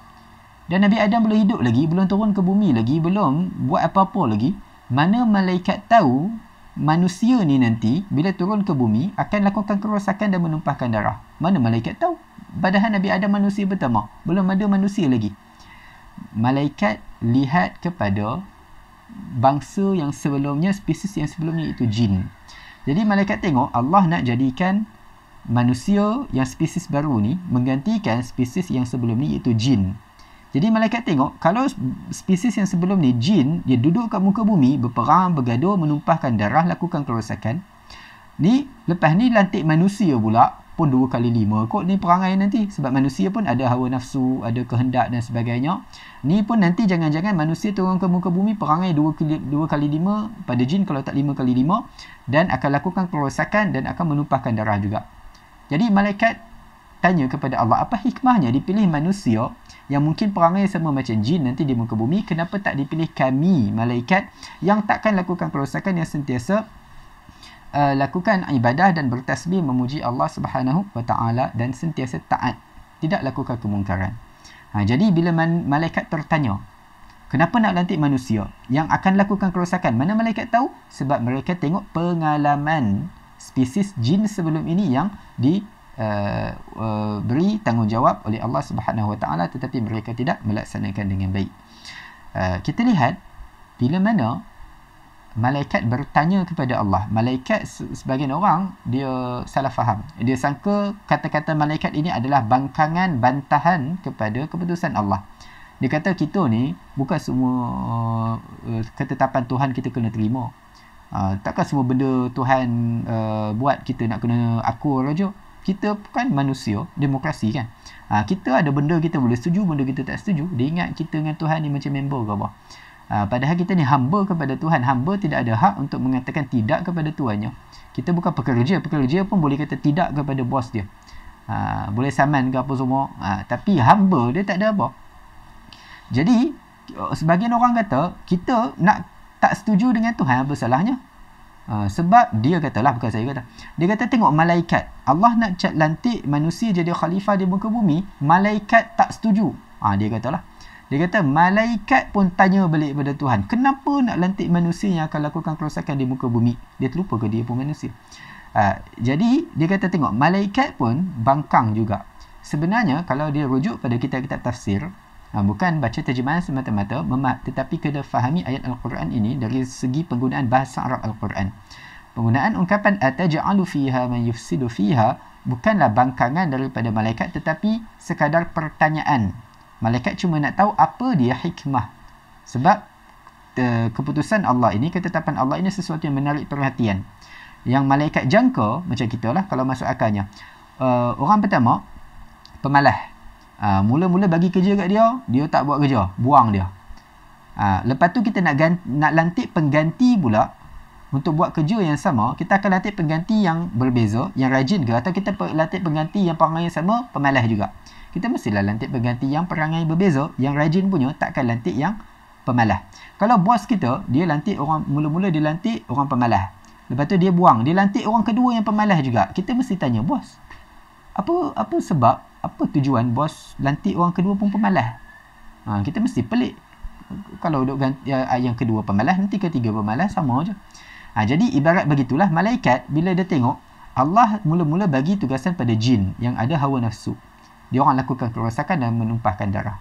Dan Nabi Adam belum hidup lagi, belum turun ke bumi lagi, belum buat apa-apa lagi. Mana malaikat tahu manusia ni nanti bila turun ke bumi akan lakukan kerosakan dan menumpahkan darah? Mana malaikat tahu? Padahal Nabi Adam manusia pertama, belum ada manusia lagi. Malaikat lihat kepada bangsa yang sebelumnya, spesies yang sebelumnya itu jin. Jadi malaikat tengok Allah nak jadikan manusia yang spesies baru ni menggantikan spesies yang sebelum ni iaitu jin. Jadi malaikat tengok kalau spesies yang sebelum ni jin, dia duduk kat muka bumi, berperang, bergaduh, menumpahkan darah, lakukan kerosakan. Ni lepas ni lantik manusia pula, pun 2 kali 5 kot ni perangai nanti. Sebab manusia pun ada hawa nafsu, ada kehendak dan sebagainya. Ni pun nanti jangan-jangan manusia turun ke muka bumi perangai 2 kali 5 pada jin, kalau tak 5 kali 5, dan akan lakukan kerosakan dan akan menumpahkan darah juga. Jadi malaikat tanya kepada Allah, apa hikmahnya dipilih manusia yang mungkin perangai sama macam jin nanti di muka bumi? Kenapa tak dipilih kami malaikat yang takkan lakukan kerosakan, yang sentiasa lakukan ibadah dan bertasbih memuji Allah Subhanahu wa taala dan sentiasa taat, tidak lakukan kemungkaran. Jadi bila malaikat tertanya, kenapa nak lantik manusia yang akan lakukan kerosakan? Mana malaikat tahu? Sebab mereka tengok pengalaman spesies jin sebelum ini yang beri tanggungjawab oleh Allah Subhanahu wa taala, tetapi mereka tidak melaksanakan dengan baik. Kita lihat bila mana malaikat bertanya kepada Allah. Malaikat, sebagian orang dia salah faham. Dia sangka kata-kata malaikat ini adalah bangkangan, bantahan kepada keputusan Allah. Dia kata kita ni bukan semua ketetapan Tuhan kita kena terima. Takkan semua benda Tuhan buat kita nak kena akur aja. Kita kan manusia, demokrasi kan. Kita ada benda kita boleh setuju, benda kita tak setuju. Dia ingat kita dengan Tuhan ni macam member ke apa. Padahal kita ni hamba kepada Tuhan. Hamba tidak ada hak untuk mengatakan tidak kepada tuannya. Kita bukan pekerja. Pekerja pun boleh kata tidak kepada bos dia. Boleh saman ke apa semua. Tapi hamba dia tak ada apa. Jadi sebagian orang kata kita nak tak setuju dengan Tuhan, apa salahnya? Sebab dia katalah, bukan saya kata, dia kata tengok malaikat, Allah nak lantik manusia jadi khalifah di muka bumi, malaikat tak setuju. Dia katalah, dia kata malaikat pun tanya balik pada Tuhan, kenapa nak lantik manusia yang akan lakukan kerosakan di muka bumi? Dia terlupa ke dia pun manusia? Jadi dia kata tengok malaikat pun bangkang juga. Sebenarnya kalau dia rujuk pada kitab-kitab tafsir, bukan baca terjemahan semata-mata, tetapi kena fahami ayat Al-Quran ini dari segi penggunaan bahasa Arab Al-Quran. Penggunaan ungkapan ataj'alu fiha man yufsidu fiha bukanlah bangkangan daripada malaikat, tetapi sekadar pertanyaan. Malaikat cuma nak tahu apa dia hikmah. Sebab keputusan Allah ini, ketetapan Allah ini sesuatu yang menarik perhatian. Yang malaikat jangka, macam kita lah kalau masuk akalnya. Orang pertama, pemalas. Mula-mula bagi kerja kat dia, dia tak buat kerja, buang dia. Lepas tu kita nak lantik pengganti pula untuk buat kerja yang sama. Kita akan lantik pengganti yang berbeza, yang rajin ke, atau kita lantik pengganti yang perangai sama, pemalas juga. Kita mestilah lantik pengganti yang perangai berbeza, yang rajin punya, takkan lantik yang pemalas. Kalau bos kita, dia lantik orang, mula-mula dia lantik orang pemalas, lepas tu dia buang, dia lantik orang kedua yang pemalas juga. Kita mesti tanya bos, apa sebab, apa tujuan bos lantik orang kedua pun pemalas? Kita mesti pelik. Kalau duk ganti yang kedua pemalas, nanti ketiga pemalas, sama je. Jadi ibarat begitulah malaikat, bila dia tengok Allah mula-mula bagi tugasan pada jin yang ada hawa nafsu. Dia orang lakukan kerosakan dan menumpahkan darah.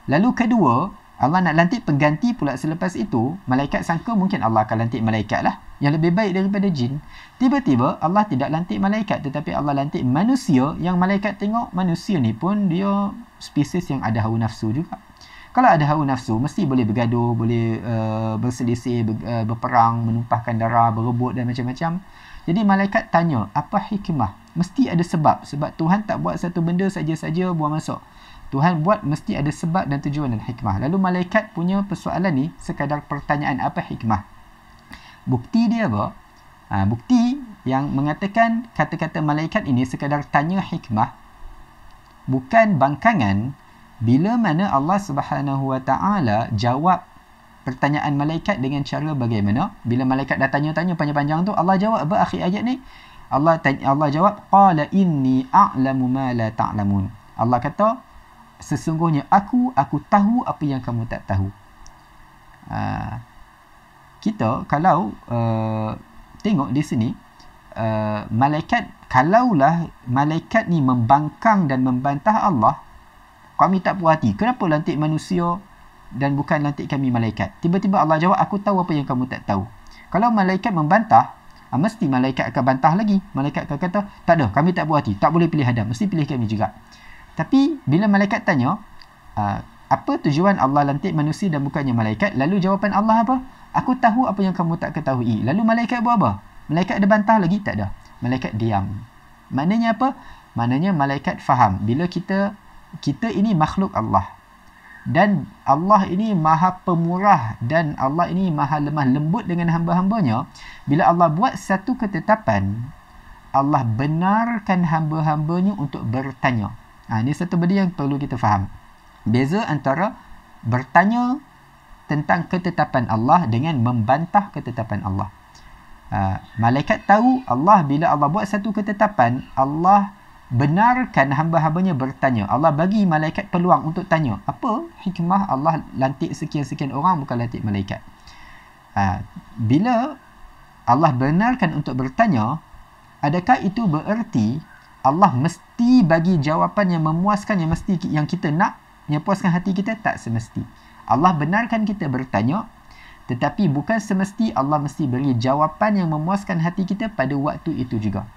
Lalu kedua, Allah nak lantik pengganti pula selepas itu. Malaikat sangka mungkin Allah akan lantik malaikat lah yang lebih baik daripada jin. Tiba-tiba Allah tidak lantik malaikat, tetapi Allah lantik manusia, yang malaikat tengok manusia ni pun dia spesies yang ada hawa nafsu juga. Kalau ada hawa nafsu, mesti boleh bergaduh, boleh berselisih, berperang, menumpahkan darah, berebut dan macam-macam. Jadi malaikat tanya, apa hikmah? Mesti ada sebab. Sebab Tuhan tak buat satu benda saja-saja buang masuk. Tuhan buat mesti ada sebab dan tujuan dan hikmah. Lalu malaikat punya persoalan ni sekadar pertanyaan, apa hikmah? Bukti dia apa? Bukti yang mengatakan kata-kata malaikat ini sekadar tanya hikmah, bukan bangkangan, bila mana Allah Subhanahu Wa Taala jawab pertanyaan malaikat dengan cara bagaimana? Bila malaikat dah tanya-tanya panjang-panjang tu, Allah jawab apa akhir ayat ni? Allah jawab, qala inni a'lamu ma la ta'lamun. Allah kata, sesungguhnya aku tahu apa yang kamu tak tahu. Kita kalau tengok di sini, malaikat, kalaulah malaikat ni membangkang dan membantah Allah, kami tak puas hati, kenapa lantik manusia dan bukan lantik kami malaikat? Tiba-tiba Allah jawab, aku tahu apa yang kamu tak tahu. Kalau malaikat membantah, mesti malaikat akan bantah lagi. Malaikat akan kata, tak ada, kami tak puas hati, tak boleh pilih Adam, mesti pilih kami juga. Tapi bila malaikat tanya, apa tujuan Allah lantik manusia dan bukannya malaikat? Lalu jawapan Allah apa? Aku tahu apa yang kamu tak ketahui. Lalu malaikat buat apa? Malaikat ada bantah lagi? Tak ada. Malaikat diam. Maknanya apa? Maknanya malaikat faham bila kita ini makhluk Allah. Dan Allah ini maha pemurah, dan Allah ini maha lemah lembut dengan hamba-hambanya. Bila Allah buat satu ketetapan, Allah benarkan hamba-hambanya untuk bertanya. Ini satu benda yang perlu kita faham. Beza antara bertanya tentang ketetapan Allah dengan membantah ketetapan Allah. Malaikat tahu Allah, bila Allah buat satu ketetapan, Allah benarkan hamba-hambanya bertanya. Allah bagi malaikat peluang untuk tanya. Apa hikmah Allah lantik sekian-sekian orang bukan lantik malaikat? Bila Allah benarkan untuk bertanya, adakah itu bererti Allah mesti bagi jawapan yang memuaskan, yang kita nak, yang puaskan hati kita? Tak semesti. Allah benarkan kita bertanya, Tetapi bukan semesti Allah mesti beri jawapan yang memuaskan hati kita pada waktu itu juga.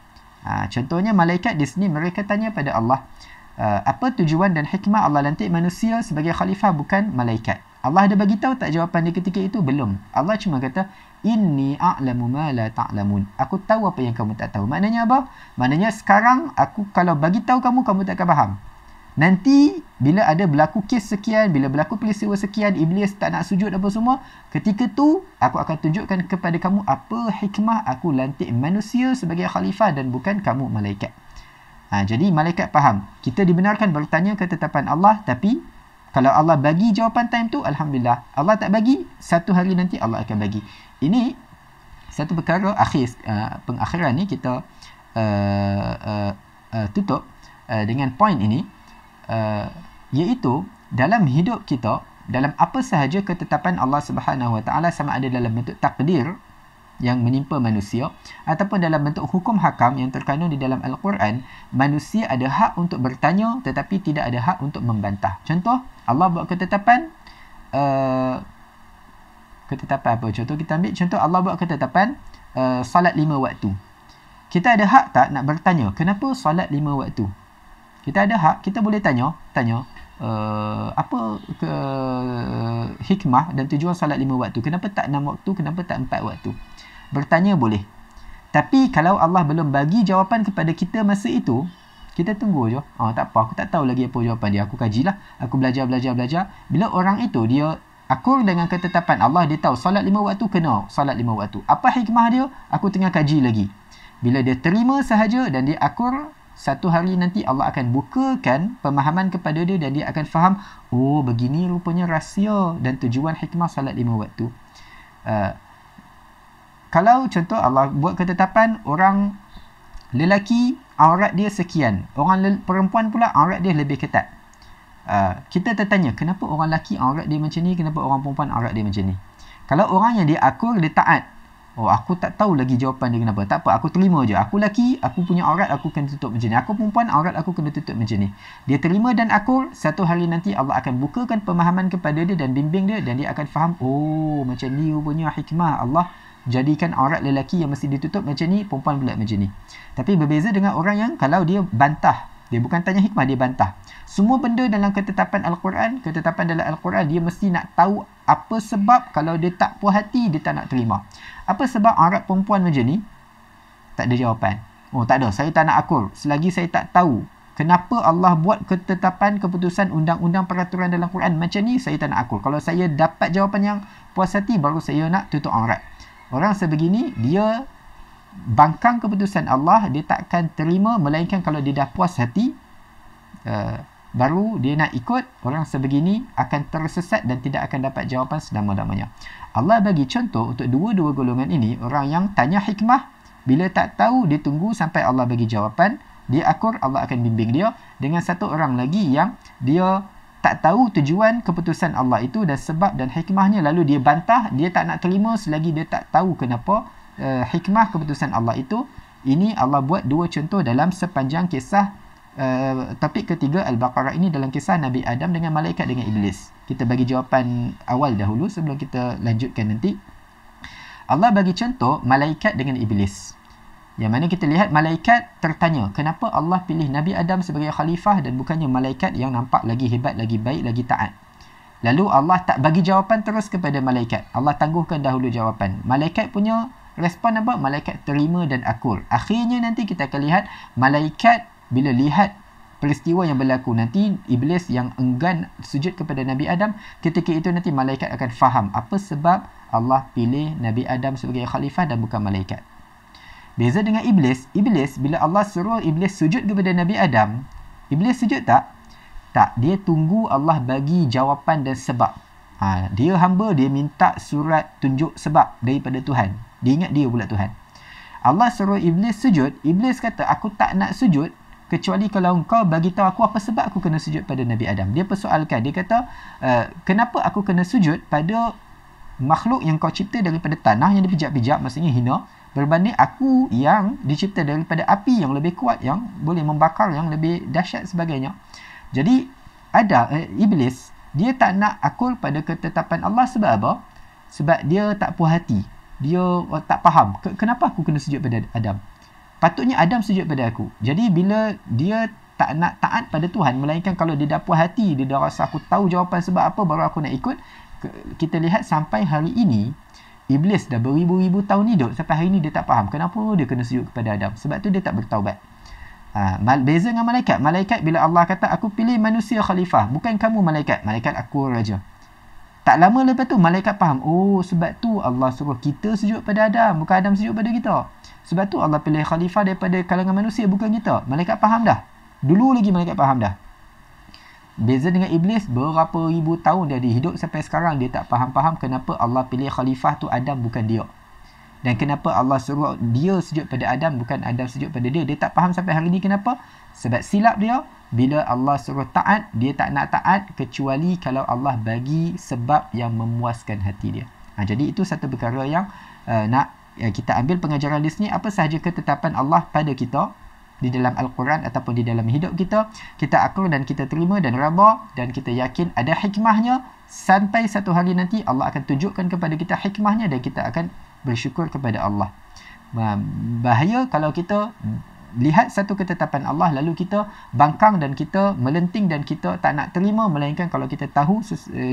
Contohnya malaikat di sini mereka tanya pada Allah, apa tujuan dan hikmah Allah lantik manusia sebagai khalifah bukan malaikat? Allah ada bagi tahu tak jawapan dia ketika itu? Belum. Allah cuma kata, inni a'lamu ma la ta'lamun. Aku tahu apa yang kamu tak tahu. Maknanya apa? Maknanya sekarang aku kalau bagi tahu kamu, kamu tak akan faham. Nanti bila ada berlaku kes sekian, bila berlaku peristiwa sekian, iblis tak nak sujud apa semua, ketika tu aku akan tunjukkan kepada kamu apa hikmah aku lantik manusia sebagai khalifah dan bukan kamu malaikat. Jadi malaikat faham. Kita dibenarkan bertanya ketetapan Allah, tapi kalau Allah bagi jawapan time tu, alhamdulillah. Allah tak bagi, satu hari nanti Allah akan bagi. Ini satu perkara akhir, pengakhiran ni kita tutup dengan poin ini. Iaitu dalam hidup kita, dalam apa sahaja ketetapan Allah Subhanahu Wa Taala, sama ada dalam bentuk takdir yang menimpa manusia ataupun dalam bentuk hukum hakam yang terkandung di dalam Al-Quran, manusia ada hak untuk bertanya tetapi tidak ada hak untuk membantah. Contoh, Allah buat ketetapan ketetapan apa? Contoh kita ambil contoh Allah buat ketetapan salat 5 waktu. Kita ada hak tak nak bertanya kenapa salat 5 waktu? Kita ada hak, kita boleh tanya apa ke hikmah dan tujuan salat 5 waktu. Kenapa tak 6 waktu? Kenapa tak 4 waktu? Bertanya boleh. Tapi kalau Allah belum bagi jawapan kepada kita masa itu, kita tunggu je. Tak apa, aku tak tahu lagi apa jawapan dia. Aku kajilah, aku belajar. Bila orang itu dia akur dengan ketetapan Allah, dia tahu salat 5 waktu kena salat 5 waktu. Apa hikmah dia? Aku tengah kaji lagi. Bila dia terima sahaja dan dia akur, satu hari nanti Allah akan bukakan pemahaman kepada dia dan dia akan faham, oh begini rupanya rahsia dan tujuan hikmah salat 5 waktu. Kalau contoh Allah buat ketetapan orang lelaki aurat dia sekian, orang perempuan pula aurat dia lebih ketat. Kita tertanya, kenapa orang lelaki aurat dia macam ni, kenapa orang perempuan aurat dia macam ni? Kalau orang yang dia akur, dia taat. Oh, aku tak tahu lagi jawapan dia kenapa. Tak apa, aku terima je. Aku lelaki, aku punya aurat aku kena tutup macam ni. Aku perempuan, aurat aku kena tutup macam ni. Dia terima dan akur, satu hari nanti Allah akan bukakan pemahaman kepada dia dan bimbing dia dan dia akan faham, oh macam ni rupanya hikmah Allah jadikan aurat lelaki yang mesti ditutup macam ni, perempuan pula macam ni. Tapi berbeza dengan orang yang kalau dia bantah, dia bukan tanya hikmah, dia bantah. Semua benda dalam ketetapan Al-Quran, ketetapan dalam Al-Quran, dia mesti nak tahu apa sebab. Kalau dia tak puas hati, dia tak nak terima. Apa sebab aurat perempuan macam ni? Tak ada jawapan. Oh, tak ada. Saya tak nak akur. Selagi saya tak tahu kenapa Allah buat ketetapan, keputusan, undang-undang, peraturan dalam Quran macam ni, saya tak nak akur. Kalau saya dapat jawapan yang puas hati, baru saya nak tutup aurat. Orang sebegini, dia bangkang keputusan Allah, dia takkan terima, melainkan kalau dia dah puas hati, baru dia nak ikut. Orang sebegini akan tersesat dan tidak akan dapat jawapan selama-lamanya. Allah bagi contoh untuk dua-dua golongan ini. Orang yang tanya hikmah, bila tak tahu, dia tunggu sampai Allah bagi jawapan, dia akur, Allah akan bimbing dia. Dengan satu orang lagi yang dia tak tahu tujuan keputusan Allah itu dan sebab dan hikmahnya, lalu dia bantah, dia tak nak terima selagi dia tak tahu kenapa hikmah keputusan Allah itu. Ini Allah buat dua contoh dalam sepanjang kisah topik ketiga Al-Baqarah ini, dalam kisah Nabi Adam dengan malaikat dengan iblis. Kita bagi jawapan awal dahulu sebelum kita lanjutkan nanti. Allah bagi contoh malaikat dengan iblis, yang mana kita lihat malaikat tertanya kenapa Allah pilih Nabi Adam sebagai khalifah dan bukannya malaikat yang nampak lagi hebat, lagi baik, lagi taat. Lalu Allah tak bagi jawapan terus kepada malaikat. Allah tangguhkan dahulu jawapan. Malaikat punya respon apa? Malaikat terima dan akur. Akhirnya nanti kita akan lihat malaikat bila lihat peristiwa yang berlaku, nanti iblis yang enggan sujud kepada Nabi Adam, ketika itu nanti malaikat akan faham apa sebab Allah pilih Nabi Adam sebagai khalifah dan bukan malaikat. Beza dengan iblis. Iblis, bila Allah suruh iblis sujud kepada Nabi Adam, iblis sujud tak? Tak. Dia tunggu Allah bagi jawapan dan sebab. Dia hamba, dia minta surat tunjuk sebab daripada Tuhan. Dia ingat dia pula Tuhan. Allah suruh iblis sujud. Iblis kata, aku tak nak sujud kecuali kalau engkau bagi tahu aku apa sebab aku kena sujud pada Nabi Adam. Dia persoalkan. Dia kata, kenapa aku kena sujud pada makhluk yang kau cipta daripada tanah yang dipijak-pijak, maksudnya hina, berbanding aku yang dicipta daripada api yang lebih kuat, yang boleh membakar, yang lebih dahsyat sebagainya. Jadi ada iblis, dia tak nak akul pada ketetapan Allah. Sebab apa? Sebab dia tak puas hati. Dia tak faham. Kenapa aku kena sujud pada Adam? Patutnya Adam sujud pada aku. Jadi bila dia tak nak taat pada Tuhan, melainkan kalau dia dah puas hati, dia dah rasa aku tahu jawapan sebab apa, baru aku nak ikut. Kita lihat sampai hari ini, Iblis dah beribu-ribu tahun hidup, sampai hari ini dia tak faham kenapa dia kena sujud kepada Adam. Sebab tu dia tak bertaubat. Beza dengan malaikat. Malaikat bila Allah kata aku pilih manusia khalifah, bukan kamu malaikat, malaikat aku raja. Tak lama lepas tu malaikat faham, oh sebab tu Allah suruh kita sujud pada Adam, bukan Adam sujud pada kita. Sebab tu Allah pilih khalifah daripada kalangan manusia, bukan kita. Malaikat faham dah. Dulu lagi malaikat faham dah. Beza dengan Iblis, berapa ribu tahun dia hidup sampai sekarang dia tak faham-faham kenapa Allah pilih khalifah tu Adam, bukan dia. Dan kenapa Allah suruh dia sujud pada Adam, bukan Adam sujud pada dia. Dia tak faham sampai hari ni kenapa? Sebab silap dia, bila Allah suruh taat, dia tak nak taat kecuali kalau Allah bagi sebab yang memuaskan hati dia. Jadi itu satu perkara yang kita ambil pengajaran di sini. Apa sahaja ketetapan Allah pada kita di dalam Al-Quran ataupun di dalam hidup kita, kita akal dan kita terima dan redha, dan kita yakin ada hikmahnya. Sampai satu hari nanti Allah akan tunjukkan kepada kita hikmahnya dan kita akan bersyukur kepada Allah. Bahaya kalau kita lihat satu ketetapan Allah lalu kita bangkang dan kita melenting dan kita tak nak terima, melainkan kalau kita tahu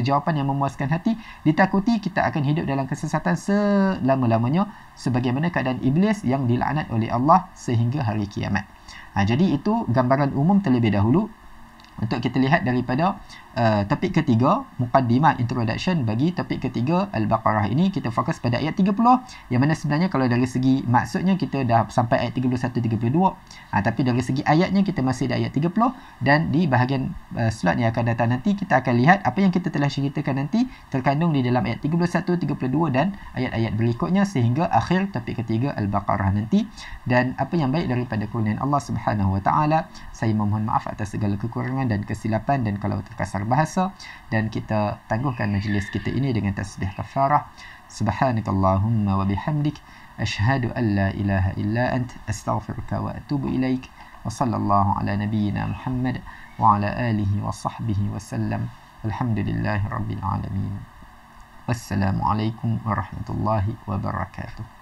jawapan yang memuaskan hati, ditakuti kita akan hidup dalam kesesatan selama-lamanya, sebagaimana keadaan Iblis yang dilaknat oleh Allah sehingga hari kiamat. Jadi itu gambaran umum terlebih dahulu. Untuk kita lihat daripada topik ketiga, muqaddimah, introduction bagi topik ketiga Al-Baqarah ini, kita fokus pada ayat 30, yang mana sebenarnya kalau dari segi maksudnya kita dah sampai ayat 31-32, tapi dari segi ayatnya kita masih di ayat 30, dan di bahagian slot yang akan datang nanti kita akan lihat apa yang kita telah ceritakan nanti terkandung di dalam ayat 31, 32 dan ayat-ayat berikutnya sehingga akhir topik ketiga Al-Baqarah nanti. Dan apa yang baik daripada kurniaan Allah Subhanahu wa taala, saya memohon maaf atas segala kekurangan dan kesilapan dan kalau terkasar bahasa, dan kita tangguhkan majlis kita ini dengan tasbih kafarah. Subhanakallahumma wa bihamdik, asyhadu an la ilaha illa ant, astaghfiruka wa atubu ilaik. Wa sallallahu ala nabiyyina Muhammad wa ala alihi wa sahbihi wa sallam. Alhamdulillahi rabbil alamin. Wassalamualaikum warahmatullahi wabarakatuh.